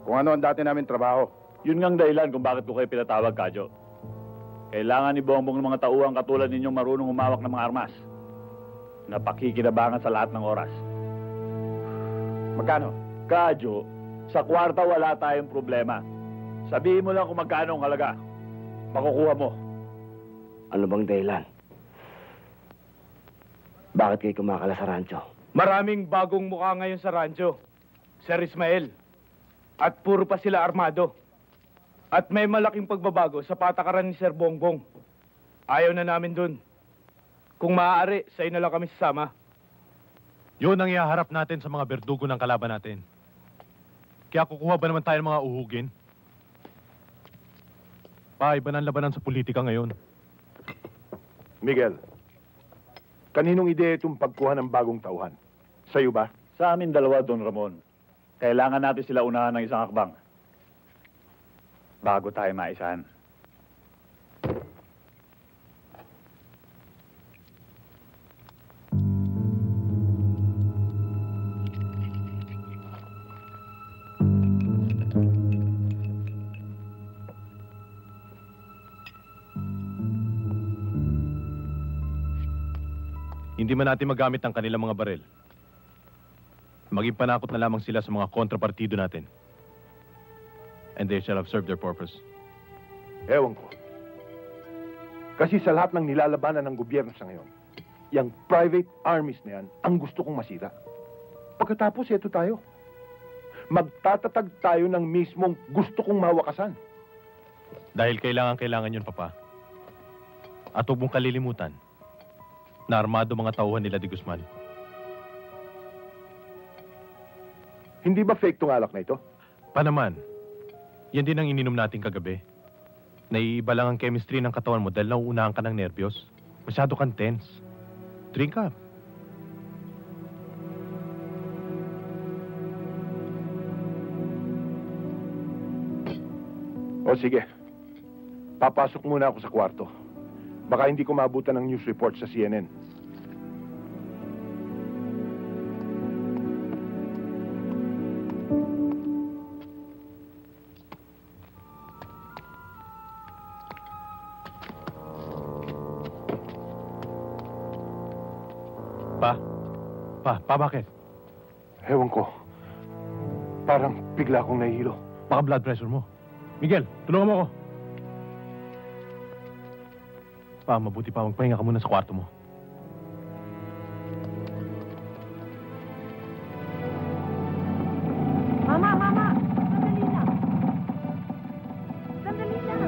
kung ano ang dati namin trabaho. Yun ngang dahilan kung bakit ko kayo pinatawag, Kadyo. Kailangan ni Bongbong ng mga tauhan katulad ninyong marunong humawak ng mga armas. Na pakikinabangan sa lahat ng oras. Magkano? Kadyo, sa kwarta wala tayong problema. Sabihin mo lang kung magkano ang halaga. Makukuha mo. Ano bang dahilan? Bakit kayo kumakala sa rancho? Maraming bagong mukha ngayon sa rancho, Sir Ismael. At puro pa sila armado. At may malaking pagbabago sa patakaran ni Sir Bongbong. Ayaw na namin dun. Kung maaari, sa'yo na lang kami sasama. Yun ang ihaharap natin sa mga berdugo ng kalaban natin. Kaya kukuha ba naman tayo ng mga uhugin? Iba ng labanan sa politika ngayon. Miguel, kaninong ideya itong pagkuha ng bagong tauhan? Sa'yo ba? Sa amin dalawa, Don Ramon. Kailangan natin sila unahan ng isang akbang. Bago tayo maisahan. Hindi man natin magamit ang kanilang mga baril. Maging panakot na lamang sila sa mga kontrapartido natin. And they shall have served their purpose. Ewan ko. Kasi sa lahat ng nilalabanan ng gobyerno sa ngayon, yung private armies na yan, ang gusto kong masira. Pagkatapos, eto tayo. Magtatatag tayo ng mismong gusto kong mawakasan. Dahil kailangan yun, Papa. At huwag mong kalilimutan na armado mga tauhan nila de Guzman. Hindi ba fake tong alak na ito? Pa naman, yan din ang ininom natin kagabi. Naiiba lang ang chemistry ng katawan mo dahil nauunahan ka ng nervyos. Masyado kang tense. Drink up. O sige. Papasok muna ako sa kwarto. Baka hindi ko maabutan ng news report sa CNN. Pa, bakit? Ewan ko. Parang bigla akong nahihilo. Baka blood pressure mo. Miguel, tulungan mo ako. Pa, mabuti pa magpahinga ka muna sa kwarto mo. Mama! Sandali lang. Sandali lang.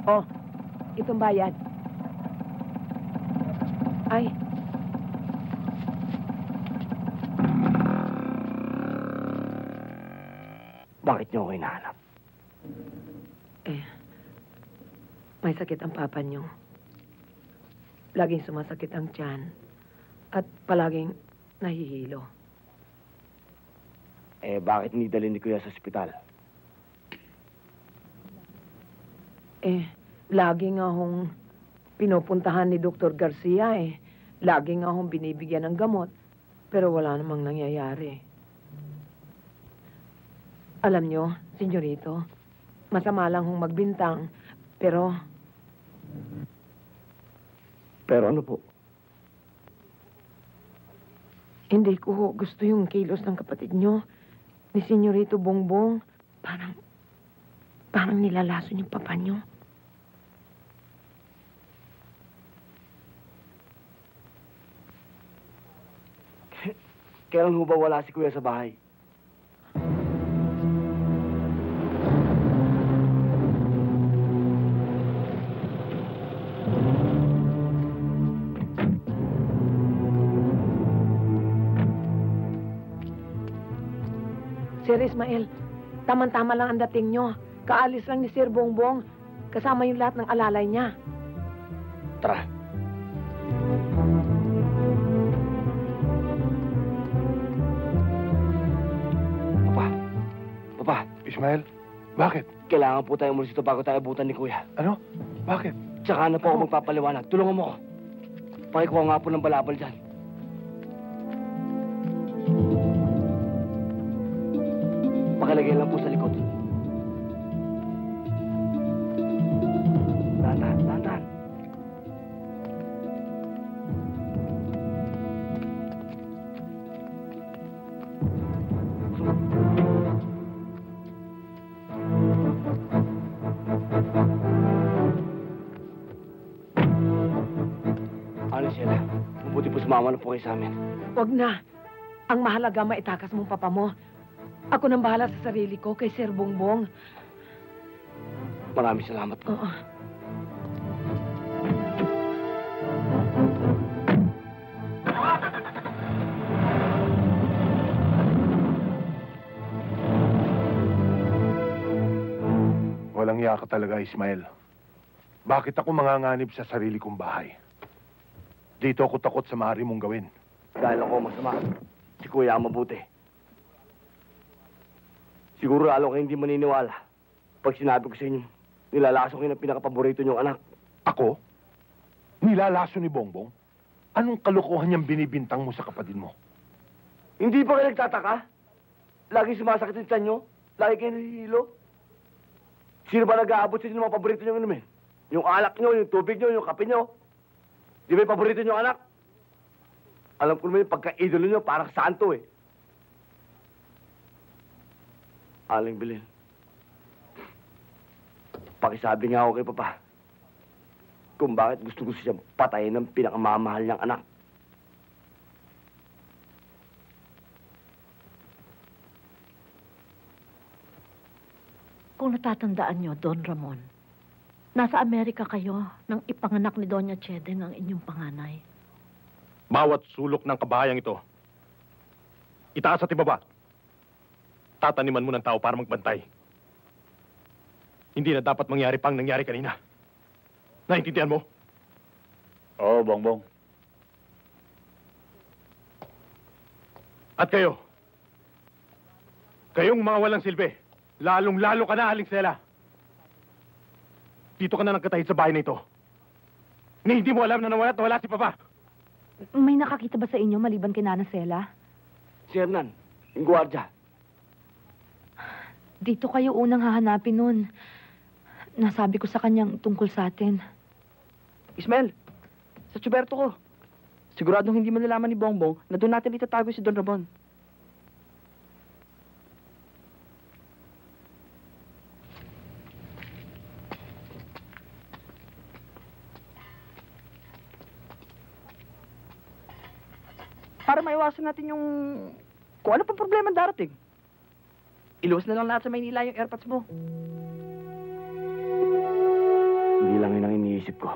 Oh, itong bayad. Ay. Bakit niyo ako hinahanap? May sakit ang papa niyo. Laging sumasakit ang tiyan. At palaging nahihilo. Bakit hindi dalhin ni Kuya sa ospital? Lagi nga hong pinupuntahan ni Dr. Garcia Lagi nga hong binibigyan ng gamot. Pero wala namang nangyayari. Alam niyo, senyorito, masama lang hong magbintang. Pero ano po? hindi ko gusto yung kilos ng kapatid niyo. Ni Senyorito Bongbong. Parang nilalason yung papa niyo. Kailan ho ba wala si Kuya sa bahay? Sir Ismael, tama-tama lang ang dating nyo. Kaalis lang ni Sir Bongbong. Kasama yung lahat ng alalay niya. Tara. Papa. Ismael, bakit? Kailangan po tayo umalis dito bago tayo abutan ni Kuya. Ano? Bakit? Tsaka na po ako magpapaliwanag. Tulungan mo ako. Pakikuha nga po ng balabal dyan. Pakilagay lang po sa likod. Dahan-dahan. Ano sila? Mabuti po sumama na po kayo sa amin. Huwag na. Ang mahalaga maitakas mong papa mo. Ako nang bahala sa sarili ko kay Sir Bongbong. Maraming salamat po. Oo. Walang iya ka talaga, Ismael. Bakit ako manganganib sa sarili kong bahay? Dito ako takot sa maaari mong gawin. Dahil ako masama. Si Kuya ang mabuti. Siguro lalo kayo hindi maniniwala. Pag sinabi ko sa inyo, nilalaso kayo ng pinakapaborito niyong anak. Ako? Nilalaso ni Bongbong? Anong kalokohan niyang binibintang mo sa kapatid mo? Hindi ba kayo nagtataka? Lagi sumasakit yung tiyan niyo? Lagi kayo nahihilo? Sino ba nag-aabot sa inyo ng mga paborito niyong inumin? Yung alak niyo, yung tubig niyo, yung kape niyo? Di ba yung paborito niyong anak? Alam ko naman yung pagka-idolo niyo, parang santo Aling Bilin. Pakisabi nga ako kay Papa kung bakit gusto siyang patayin ng pinakamamahal niyang anak. Kung natatandaan niyo, Don Ramon, Nasa Amerika kayo nang ipanganak ni Doña Chedeng ang inyong panganay. Bawat sulok ng kabayang ito, itaas at ibaba. Tataniman mo ng tao para magbantay. Hindi na dapat mangyari pang nangyari kanina. Naintindihan mo? Oo, Bongbong. At kayo, kayong mga walang silbi, lalong-lalo ka na, Aling Stella. Dito ka na nagkatahid sa bahay na ito. Ni hindi mo alam na nawala at nawala si Papa. May nakakita ba sa inyo maliban kay Nana Sela? Si Hernan, yung gwardiya. Dito kayo unang hahanapin nun. Nasabi ko sa kanyang tungkol sa atin. Ismael, sa tsuberto ko. Siguradong hindi malalaman ni Bongbong na doon natin itatago si Don Ramon. Para maiwasan natin yung kung ano pang problema darating. Iluwas na lang lahat sa Maynila yung airpods mo. Hindi lang yun ang iniisip ko.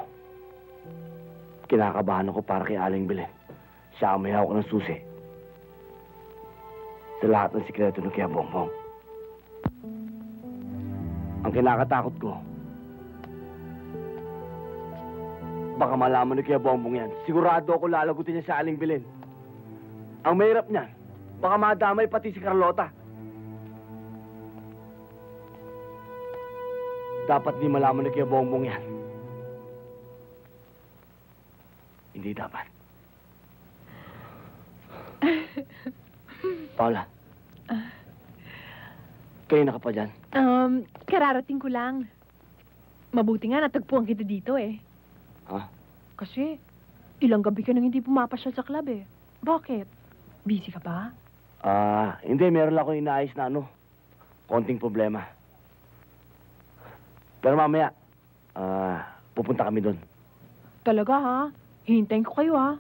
Kinakabahan ako para kay Aling Belen. Siya ang may hawak ng susi. Sa lahat ng sikreto ng Kuya Bongbong. Ang kinakatakot ko, baka malaman ni Kuya Bongbong yan. Sigurado ako lalagutin niya sa Aling Belen. Ang mahirap niyan, baka madamay pati si Carlota. Dapat di malaman ni Kuya Bongbong yan. Hindi dapat. Paula. Kayo na ka pa dyan? Kararating ko lang. Mabuti nga natagpuan kita dito eh. Ha? Kasi, ilang gabi ka nang hindi pumapasyal sa club eh. Bakit? Busy ka ba? Hindi. Meron lang ako inaayos na konting problema. Pero mamaya, pupunta kami doon. Talaga ha? Hihintayin ko kayo ha?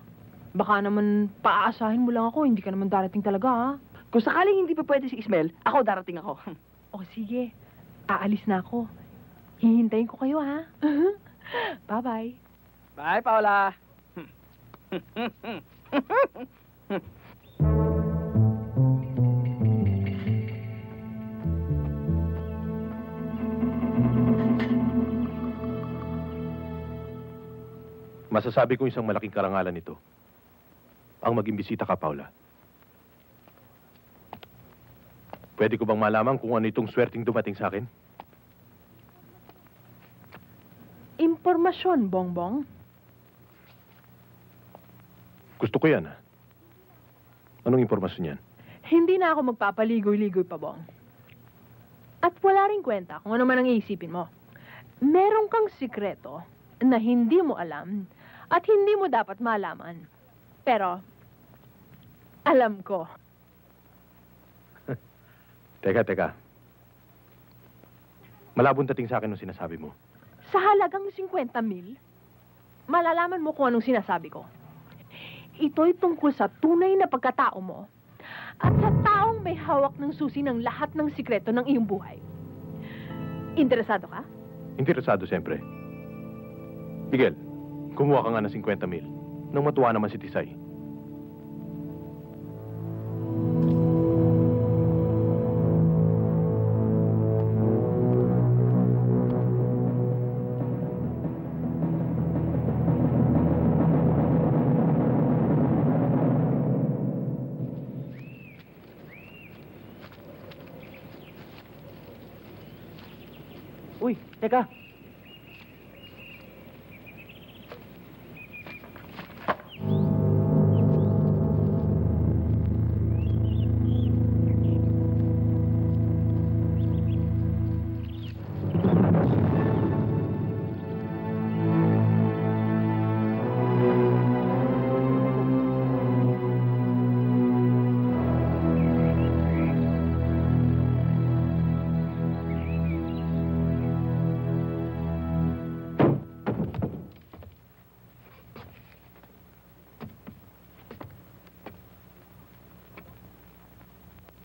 Baka naman paaasahin mo lang ako, hindi ka naman darating talaga ha? Kung sakaling hindi pa pwede si Ismael, ako darating ako. O sige, aalis na ako. Hihintayin ko kayo ha? Bye-bye. Bye, Paula. Masasabi kong isang malaking karangalan ito. Ang maging bisita ka, Paula. Pwede ko bang malaman kung ano itong swerteng dumating sa akin? Impormasyon, Bongbong. Gusto ko yan, ha? Anong impormasyon yan? Hindi na ako magpapaligoy-ligoy pa, Bong. At wala rin kwenta kung ano man ang iisipin mo. Meron kang sikreto na hindi mo alam at hindi mo dapat malaman. Pero, alam ko. Teka. Malabong dating sa akin ang sinasabi mo. Sa halagang 50,000, malalaman mo kung anong sinasabi ko. Ito'y tungkol sa tunay na pagkatao mo at sa taong may hawak ng susi ng lahat ng sikreto ng iyong buhay. Interesado ka? Interesado, siyempre. Miguel, kumuha ka nga ng 50,000 nang matuwa naman si Tisay. Uy, teka.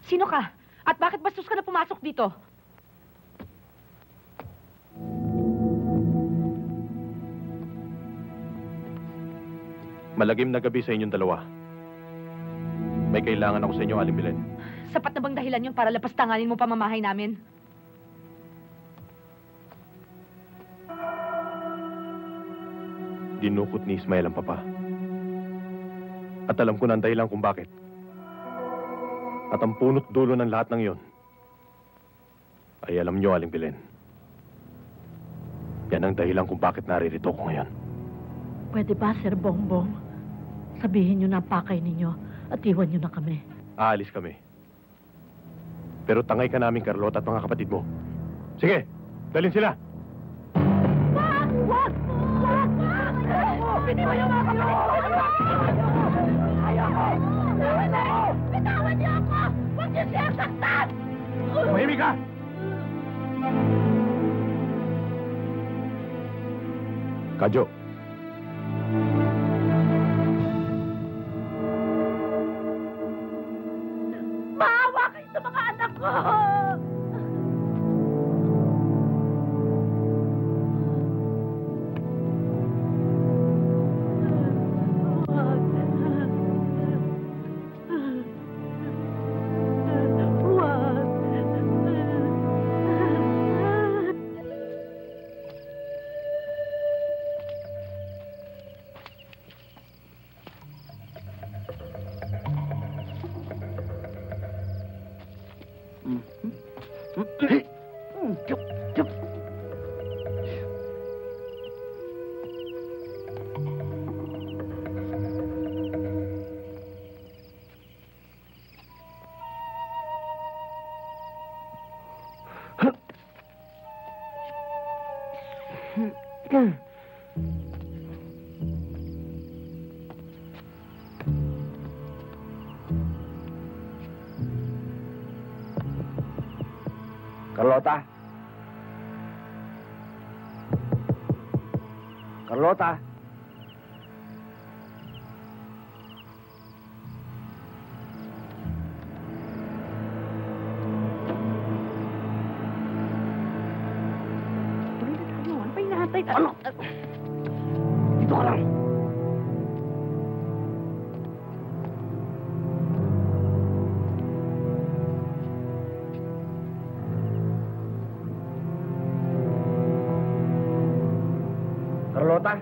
Sino ka? At bakit bastos ka na pumasok dito? Malagim na gabi sa inyong dalawa. May kailangan ako sa inyo, Aling Belen. Sapat na bang dahilan yun para lapastanganin mo pamamahay namin? Dinukot ni Ismael ang papa. At alam ko na ang dahilan kung bakit. At ang punot dulo ng lahat ng iyon ay alam nyo, Aling Belen. Yan ang dahilan kung bakit naririto ko ngayon. Pwede ba, Sir Bongbong? Sabihin nyo na ang pakay ninyo at iwan nyo na kami. Aalis kami. Pero tangay ka namin, Carlota at mga kapatid mo. Sige, dalhin sila. Wag! Wag! Wag! Biniwan yung mga kapatid ko! Ayoko! Bitawan niyo ako! Huwag niyo siya saktan! Mahimik ka! Kadyo. Maawa kayo sa mga anak ko! Carlota? Carlota? Ano pa hinahantay? Ano? Dito ka lang. Carlota?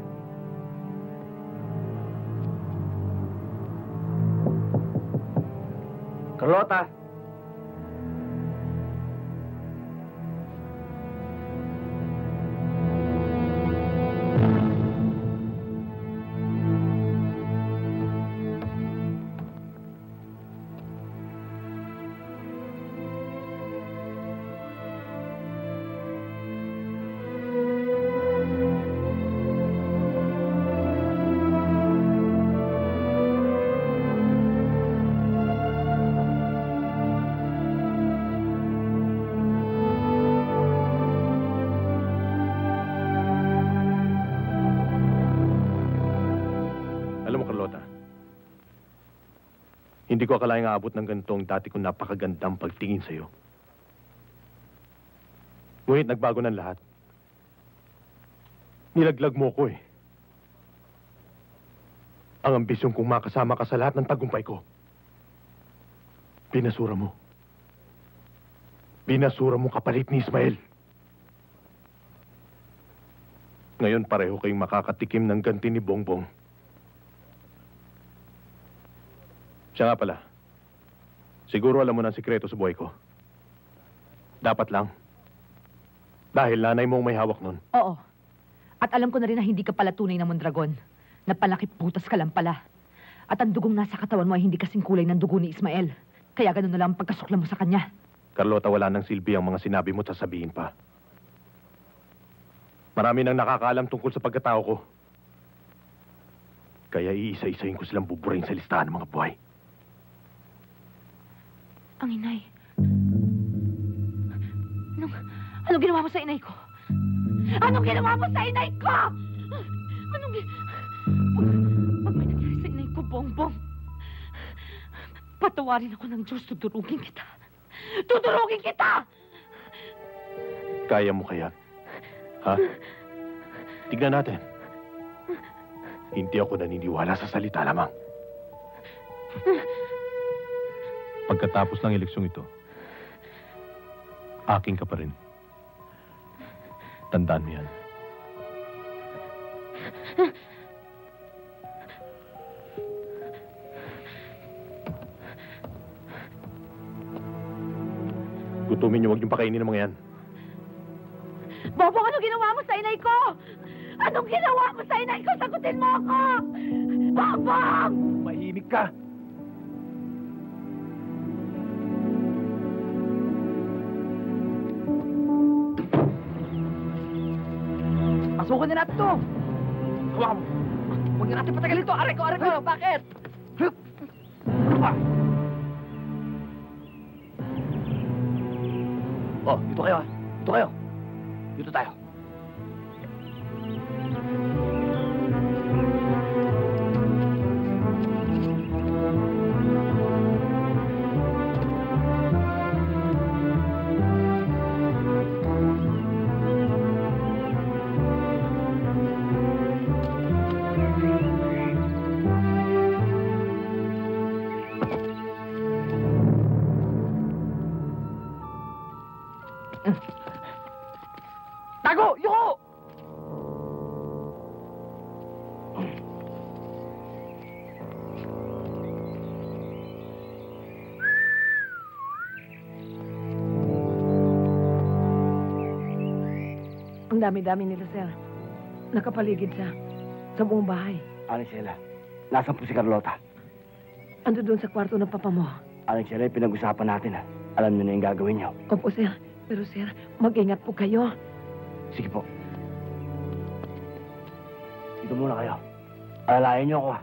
Carlota? Hindi ko akalaing aabot ng ganito ang dati kong napakagandang pagtingin sa'yo. Ngunit nagbago ng lahat. Nilaglag mo ko eh. Ang ambisyon kong makasama ka sa lahat ng tagumpay ko. Binasura mo. Binasura mo kapalit ni Ismael. Ngayon pareho kayong makakatikim ng ganti ni Bongbong. Siya nga pala. Siguro alam mo na ang sikreto sa buhay ko. Dapat lang. Dahil nanay mo ang may hawak nun. Oo. At alam ko na rin na hindi ka pala tunay na Mondragon. Na palakip putas ka lang pala. At ang dugong nasa katawan mo ay hindi kasing kulay ng dugo ni Ismael. Kaya ganun na lang ang pagkasukla mo sa kanya. Carlota, wala nang silbi ang mga sinabi mo at sasabihin pa. Marami nang nakakaalam tungkol sa pagkatao ko. Kaya iisa-isahin ko silang buburahin sa listahan ng mga buhay. Ang inay. Anong ginawa mo sa inay ko? Anong ginawa mo sa inay ko? Pag may nangyari sa inay ko, Bongbong, patawarin ako ng Diyos, tudurugin kita. Tudurugin kita! Kaya mo kaya? Ha? Tignan natin. Hindi ako naniniwala sa salita lamang. Pagkatapos ng eleksyong ito, aking ka pa rin. Tandaan mo yan. Gutumin niyo, huwag niyong pakainin ng mga yan. Bobong, ano ginawa mo sa inay ko? Anong ginawa mo sa inay ko? Sagutin mo ako! Bobong! Mahimik ka! Pasukan na natin to. Hawakan mo. Huwag na natin patagalin to. Aray ko. Bakit? Ano ba? Oh, dito kayo. Dito tayo. Tago! Yuko! Ang dami-dami nila, sir. Nakapaligid sa buong bahay. Aling Sheila, nasan po si Carlota? Ando doon sa kwarto ng papa mo. Aling Sheila, pinag-usapan natin ha. Alam niyo na yung gagawin niyo. Opo, sir. Pero, sir, mag-ingat po kayo. Sige po. Dito muna kayo. Alalayan niyo ako ha.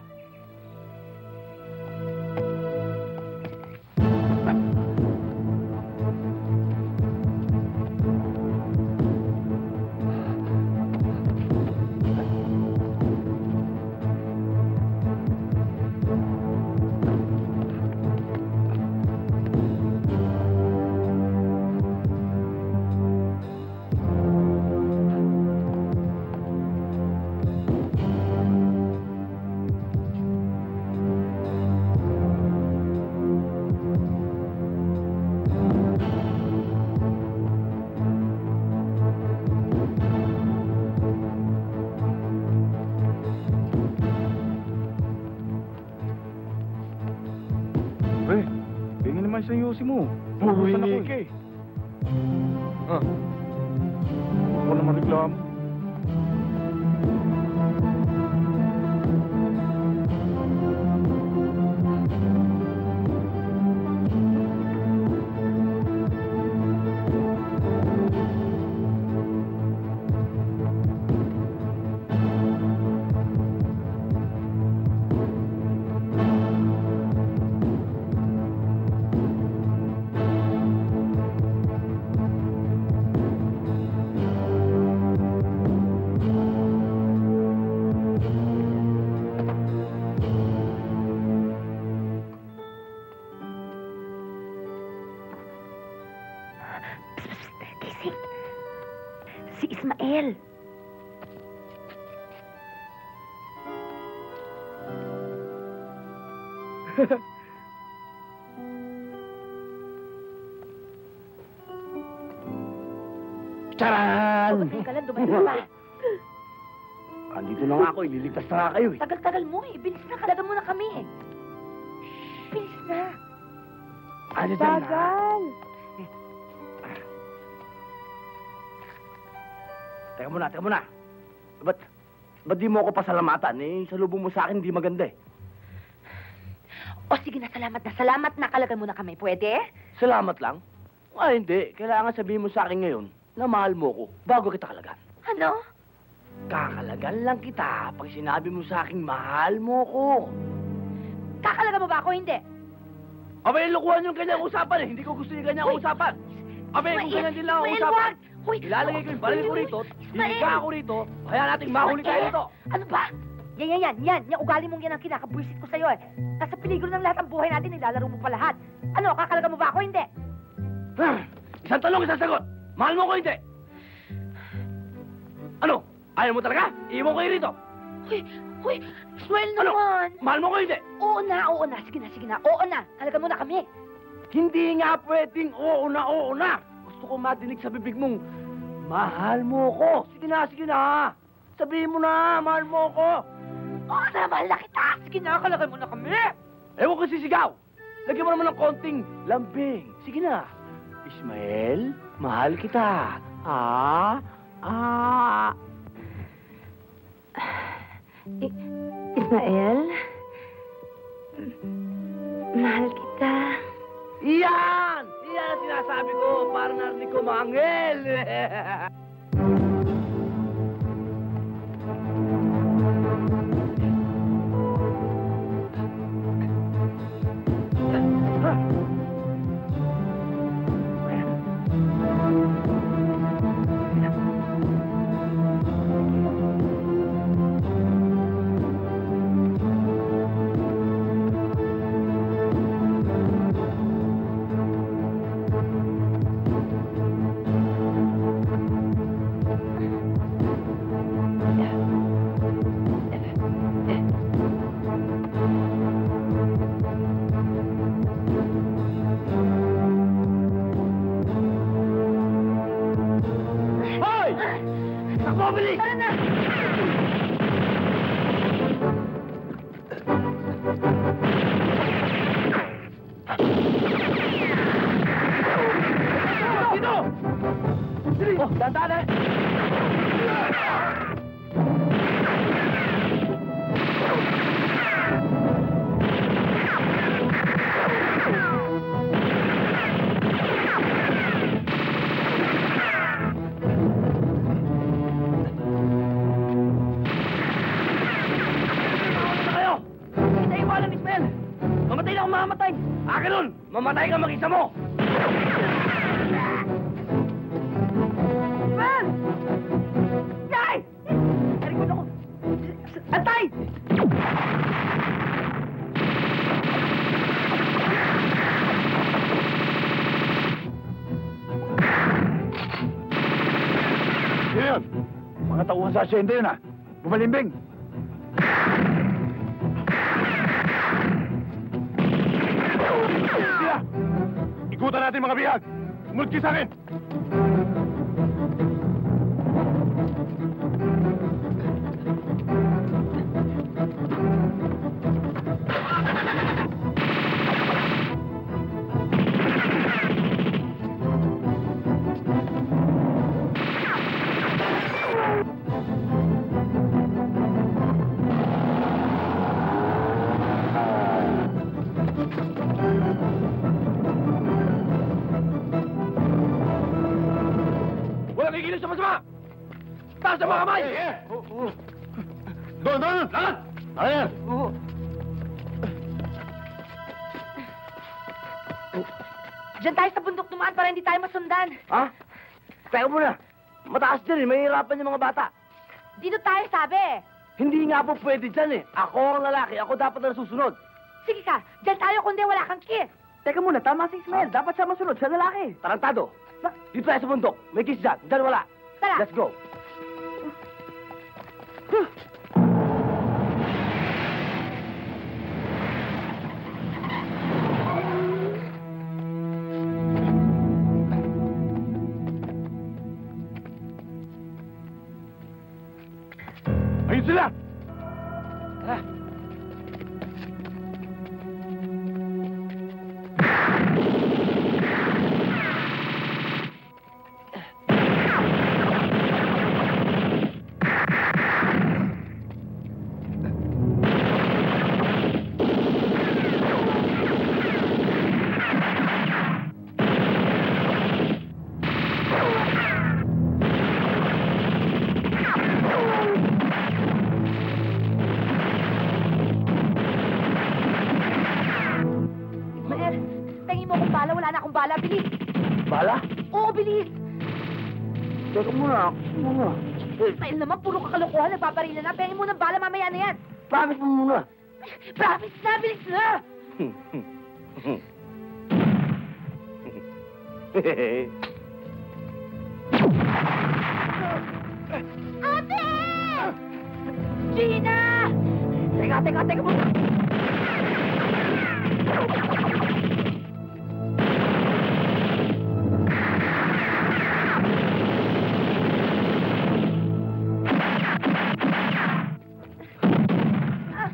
Sa yosi mo. Buwinig eh. Ako naman reklamo. Si Ismael. Charan! Tumating ka lang, dumating ka pa. Andito na nga ako, ililigtas na nga kayo eh. Tagal-tagal mo eh. Bilis na, kalagan mo na kami eh. Bilis na. Ano dyan na? Teka muna. Ba't di mo ako pasalamatan eh? Sa lubong mo sa akin, di maganda eh. O sige na, salamat na. Kalagan mo na kami. Pwede? Salamat lang? Ay, hindi. Kailangan sabihin mo sa akin ngayon na mahal mo ko bago kita kalagan. Ano? Kakalagan lang kita pag sinabi mo sa akin mahal mo ko. Kakalagan mo ba ako? Hindi. Abay, lukuhan yung kanyang usapan eh. Hindi ko gusto yung kanyang usapan. Abay, kung ganyan din lang ang usapan. Ilalagay ko yung baril ko rito, hihiga ako rito, kaya nating mahuli tayo rito. Ano ba? Yan. Yung ugali mong yan ang kinakabwisit ko sa'yo eh. Nasa peligro ng lahat ang buhay natin, nilalaro mo pa lahat. Ano, kakalagan mo ba ako? Hindi. Isang tanong, isang sagot. Mahal mo ko hindi? Ano? Ayaw mo talaga? Iiwan ko kayo rito. Hoy, Ismael naman! Mahal mo ko hindi? Oo na. Sige na. Oo na. Halagan mo na kami. Hindi nga pwedeng oo na. Gusto ko madinig sa bibig mong, mahal mo ko. Sige na. Sabihin mo na, mahal mo ko. Oo na, mahal na kita. Sige na, halagan mo na kami. Ewan ko sisigaw. Lagyan mo naman ng konting lambing. Sige na. Ismael, mahal kita. Ismael? Mahal kita. Iyan ang sinasabi ko para narinig ko mga anghel. Mamatay ka mag-isa mo! Man! Yay! Harikot ako! Antay! Sino yun? Mga tauhan sa asyenda yun, Bumalimbing! Ikutan natin mga bihag! Umulog kayo sa akin! Kikilos sa masama! Taas ang mga kamay! Doon! Lahat! Ayan! Diyan tayo sa bundok dumaan para hindi tayo masundan. Ha? Teka muna. Mataas din mahihirapan yung mga bata. Dito tayo, sabi. Hindi nga po pwede dyan Ako ang lalaki, ako dapat na susunod. Sige ka, diyan tayo kundi wala kang kiss. Teka muna, tama si Ismael. Dapat siya masunod, siya lalaki. Tarantado. Dito tayo sa bundok. May kiss dyan. Dyan wala. Tara. Let's go. Ayun sila! Tara. Bala, bilis! Bala? Oo, bilis! Teka muna, Ismael naman, puro kakalokohan, nagpaparila na. Pengin mo ng bala, mamaya na yan. Promise mo muna. Promise na, bilis na! Ate! Gina! Teka mo!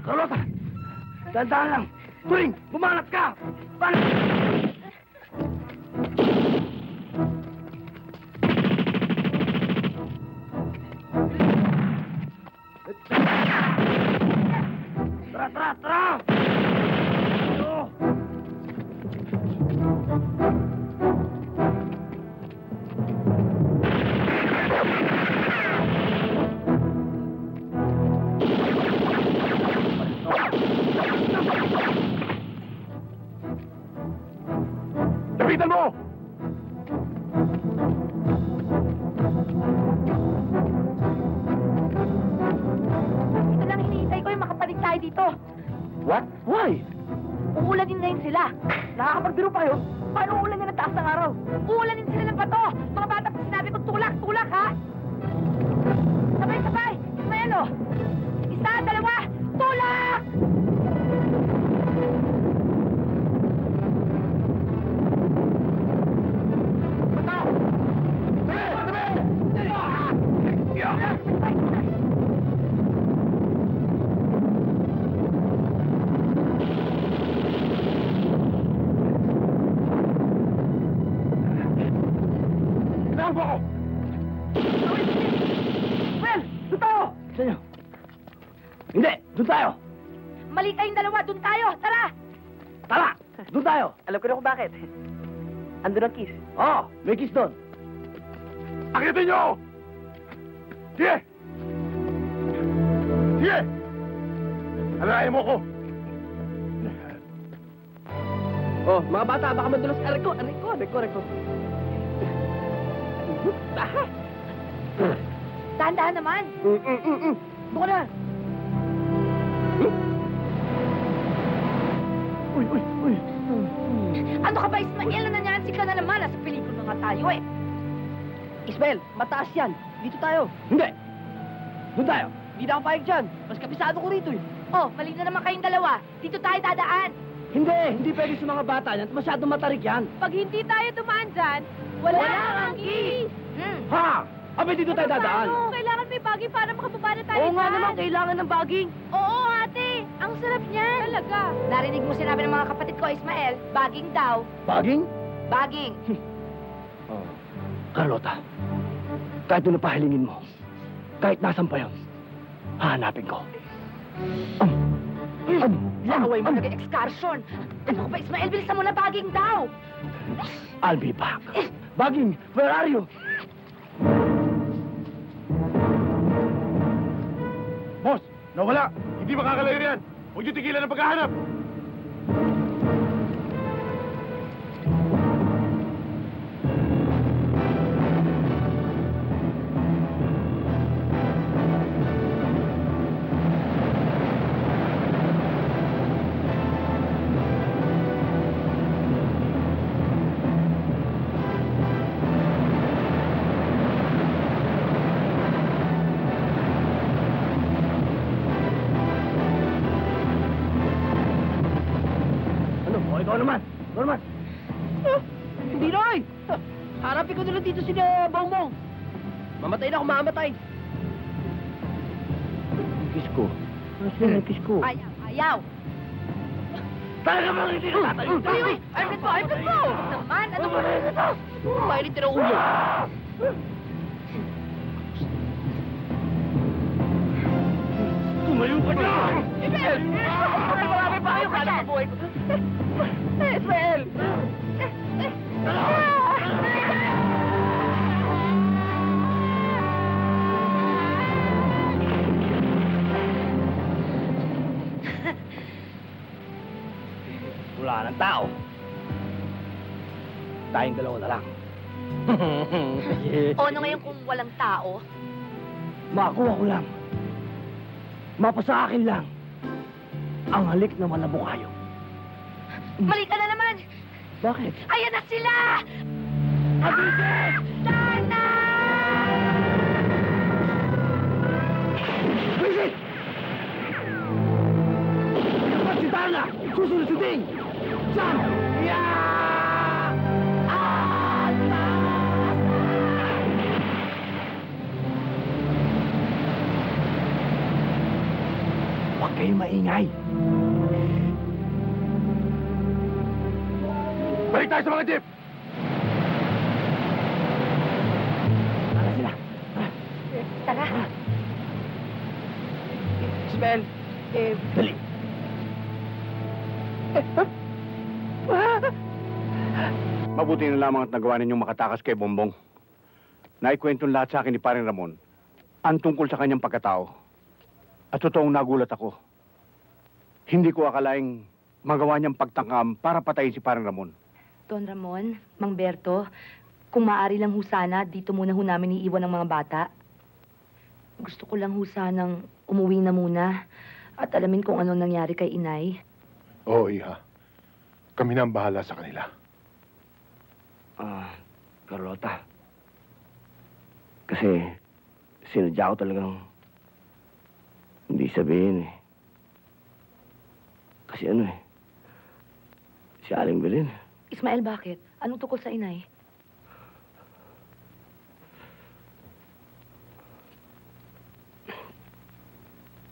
Carlota! Dandahan lang! Turing! Bumanat ka! Tara! Lapitan mo! Ito lang hinihintay ko yung makapalig tayo dito. What? Why? Uulan din ngayon sila. Nakakapagbiro pa kayo? Paano uulan yan ng taas ng araw? Uulanin sila ng bato. Mga bata pa sinabi ko, tulak, ha? Sabay! Ismaelo! Isa, dalawa, tulak! Tinawag ako! Well, doon tayo! Saan nyo? Hindi, doon tayo! Mali kayong dalawa, dun tayo! Tara! Tara! Doon tayo! Alam ko na kung bakit. Andun ang kiss. Oo, may kiss doon. Akitin nyo! Sige! Sige! Alayin mo ko! Oh, mga bata, baka madulas. Aray ko. Dahan-dahan naman! Doon ka na! Uy! Ano ka ba, Ismael? Na nanyansi ka na naman. Nasa pelikula nga tayo eh. Ismael, mataas yan. Dito tayo. Hindi! Doon tayo! Hindi na ako payag dyan. Mas kabisado ko rito eh. Oh, mali na naman kayong dalawa. Dito tayo dadaan. Hindi pwede sa mga bata yan. Masyadong matarik yan. Pag hindi tayo dumaan dyan, wala kang kiss! Ha! Abay, dito tayo dadaan. Paano? Kailangan may bagay para makababa na tayo Oo nga dyan. naman, kailangan ng baging. Oo, ate. Ang sarap niyan. Talaga. Narinig mo sinabi ng mga kapatid ko, Ismael, baging daw. Baging? Baging. Carlota, kahit ano pa hilingin mo, kahit nasan pa yun, hahanapin ko. Laway mo nag-excursion. Ano ka ba, Ismael? Bilisan mo na, baging daw. I'll be back. Baging, where are you? Boss, nawala! Hindi makakalayo yan! Huwag niyo tigilan ang paghahanap! Ikaw naman! Hindi na eh. Harapin ko na lang dito si Bongbong. Mamatay na kung mamatay. Kiss ko. Ano kiss ko? Ayaw. Talaga bang hindi na tatayo? Uy! Armpit mo! Naman, ano ba? Mainit na ulo. Tumayo ka na! Ismael! Marami pa kayo. Kala ko buhay ko. Ismael! Wala ng tao. Tayong dalawa na lang. O ano ngayon kung walang tao? Makuha ko lang. Mapasa akin lang. Ang halik na malabukayo. Mali ka na naman! Bakit? Ayan na sila! Abise! Tana! Abise! kayong maingay. Balik tayo sa mga jeep! Tara sila. Tara. Ismael, Dali. Mabuti na lamang at nagawa ninyong makatakas kay Bongbong. Naikwentong lahat sa akin ni Paring Ramon ang tungkol sa kanyang pagkatao. At totoong nagulat ako. Hindi ko akalaing magawa niyang pagtangkam para patayin si Paring Ramon. Don Ramon, Mang Berto, kung maaari lang ho sana, dito muna ho namin iiwan ng mga bata. Gusto ko lang ho sanang umuwi na muna at alamin kung ano nangyari kay inay. Oo, Iha. Kami na ang bahala sa kanila. Carlota. Kasi sinadya ko talagang hindi sabihin eh. Kasi si Aling Belen. Ismael, bakit? Anong tukol sa inay?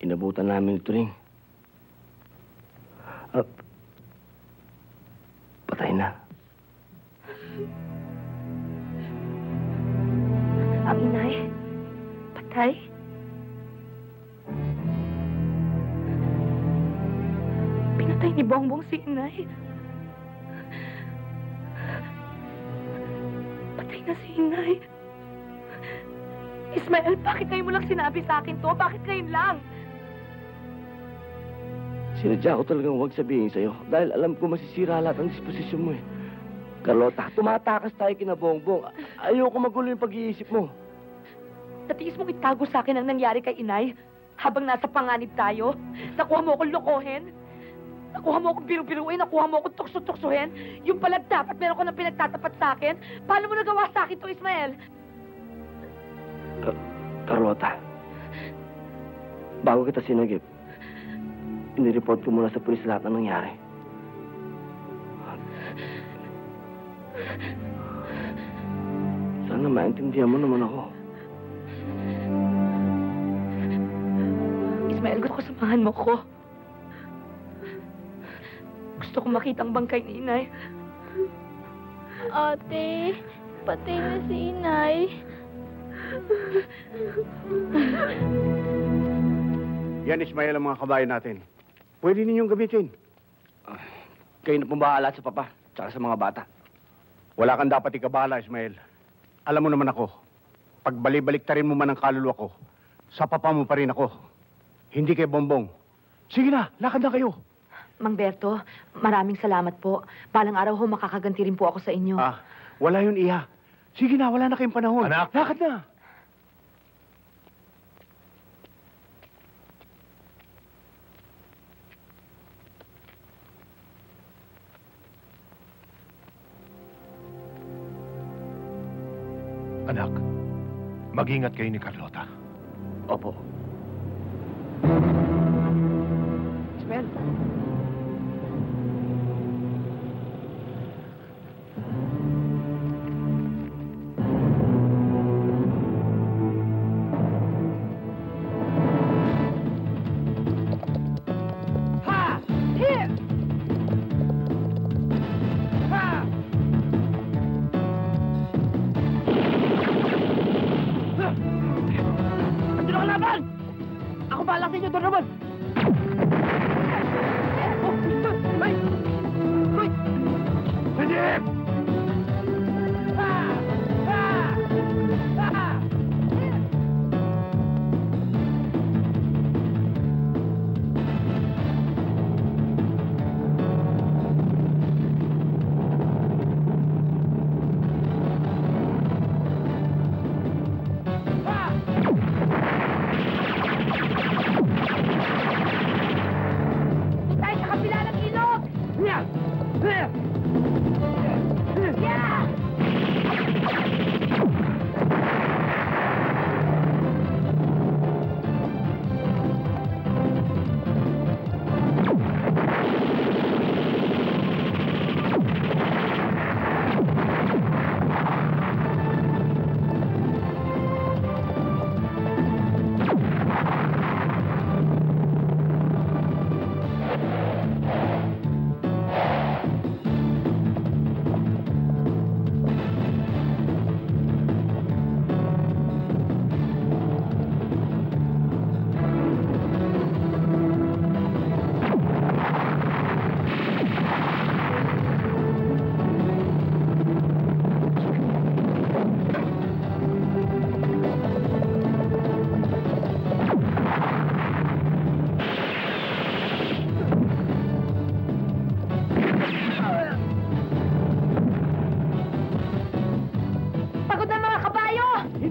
Inabutan namin ito rin. Patay na. Ang inay? Patay? Pinatay ni Bongbong si inay. Patay na si inay. Ismael, bakit ngayon mo lang sinabi sa akin to? Bakit ngayon lang? Sinadya ko talagang huwag sabihin sa'yo dahil alam ko masisira lahat ang disposisyon mo eh. Carlota, tumatakas tayo kina Bongbong. Ayoko magulo yung pag-iisip mo. Natiis mong itago sa akin ang nangyari kay inay habang nasa panganib tayo. Nakuha mo akong lokohin. Nakuha mo akong biru-biruin. Nakuha mo akong tukso-tuksuhin. Yung pala dapat meron ko nang pinagtatapat sa akin. Paano mo nagawa sa akin to, Ismael? Carlota, bago kita sinagip, inireport ko muna sa pulis lahat ng nangyari. Sana maintindihan mo naman ako. Ismael, gusto ko samahan mo ko. Gusto ko makita ang bangkay ni inay. Ate, patay na si inay. Yan, Ismael, ang mga kabayan natin. Pwede ninyong gamitin. Kayo na pong bahala sa papa, tsaka sa mga bata. Wala kang dapat ikabala, Ismael. Alam mo naman ako, pag bali-baliktarin mo man ang kaluluwa ko, sa papa mo pa rin ako. Hindi kay Bongbong. Sige na, lakad na kayo. Mang Berto, maraming salamat po. Balang araw ho, makakaganti rin po ako sa inyo. Wala yun, Iha. Sige na, wala na kayong panahon. Anak! Lakad na! Anak, mag-ingat kayo ni Carlota. Opo. Ismael. Don Ramon! Philip!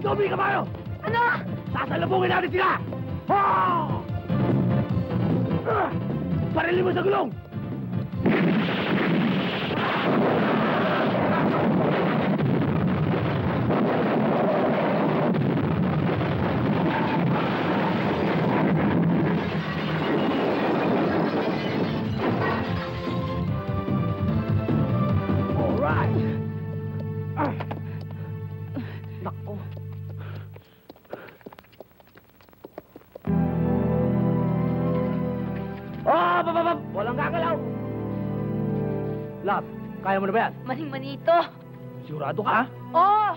Zombie kabayo! Ano? Sasalubungin natin sila! Oh! Parilin mo sa gulong! Alright! Nako. Oh, bababab! Walang gagalaw! Love, kaya mo na ba yan? Maning-mani ito. Sigurado ka, ha? Oo!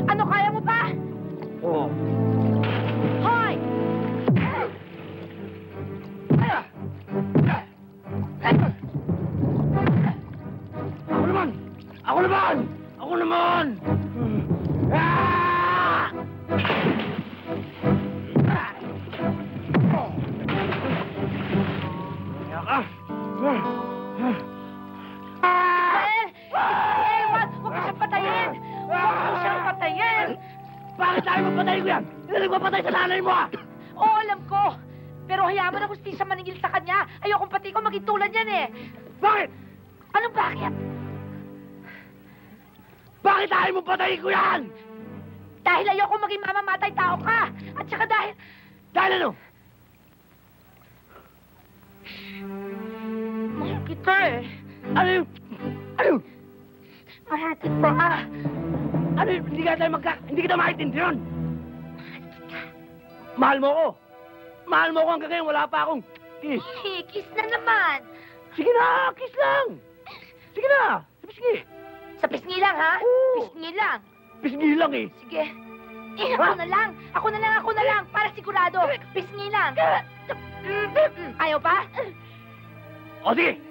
Ano, kaya mo pa? Oo. Hoy! Ako naman! Ako naman! Ako naman! Ah! Kaya ka! Wag mo siyang patayin! Wag mo siyang patayin! Bakit tayo magpatay ko yan? Hindi nagpapatay sa nanay mo, ah! Oo, alam ko. Pero hayaan mo na hustisya maningil sa kanya. Ayokong pati ko maging tulad yan eh. Bakit? Anong bakit? Bakit tayo mo patayin ko yan? Dahil ayokong maging mamamatay tao ka. At saka dahil... Dahil ano? Mahal kita eh. Ano yun? Ano yun? Mahal kita. Ano yun? Hindi kita maintindihan. Mahal mo ko. Mahal mo ko hanggang ngayon. Wala pa akong kiss. Kiss na naman. Sige na, kiss lang. Sige na. Sige. Sa pisngi lang, ha? Oo. Pisngi lang. Pisngi lang eh. Sige. Ako na lang. Ako na lang. Para sigurado. Pisngi lang. Ayaw pa? O sige.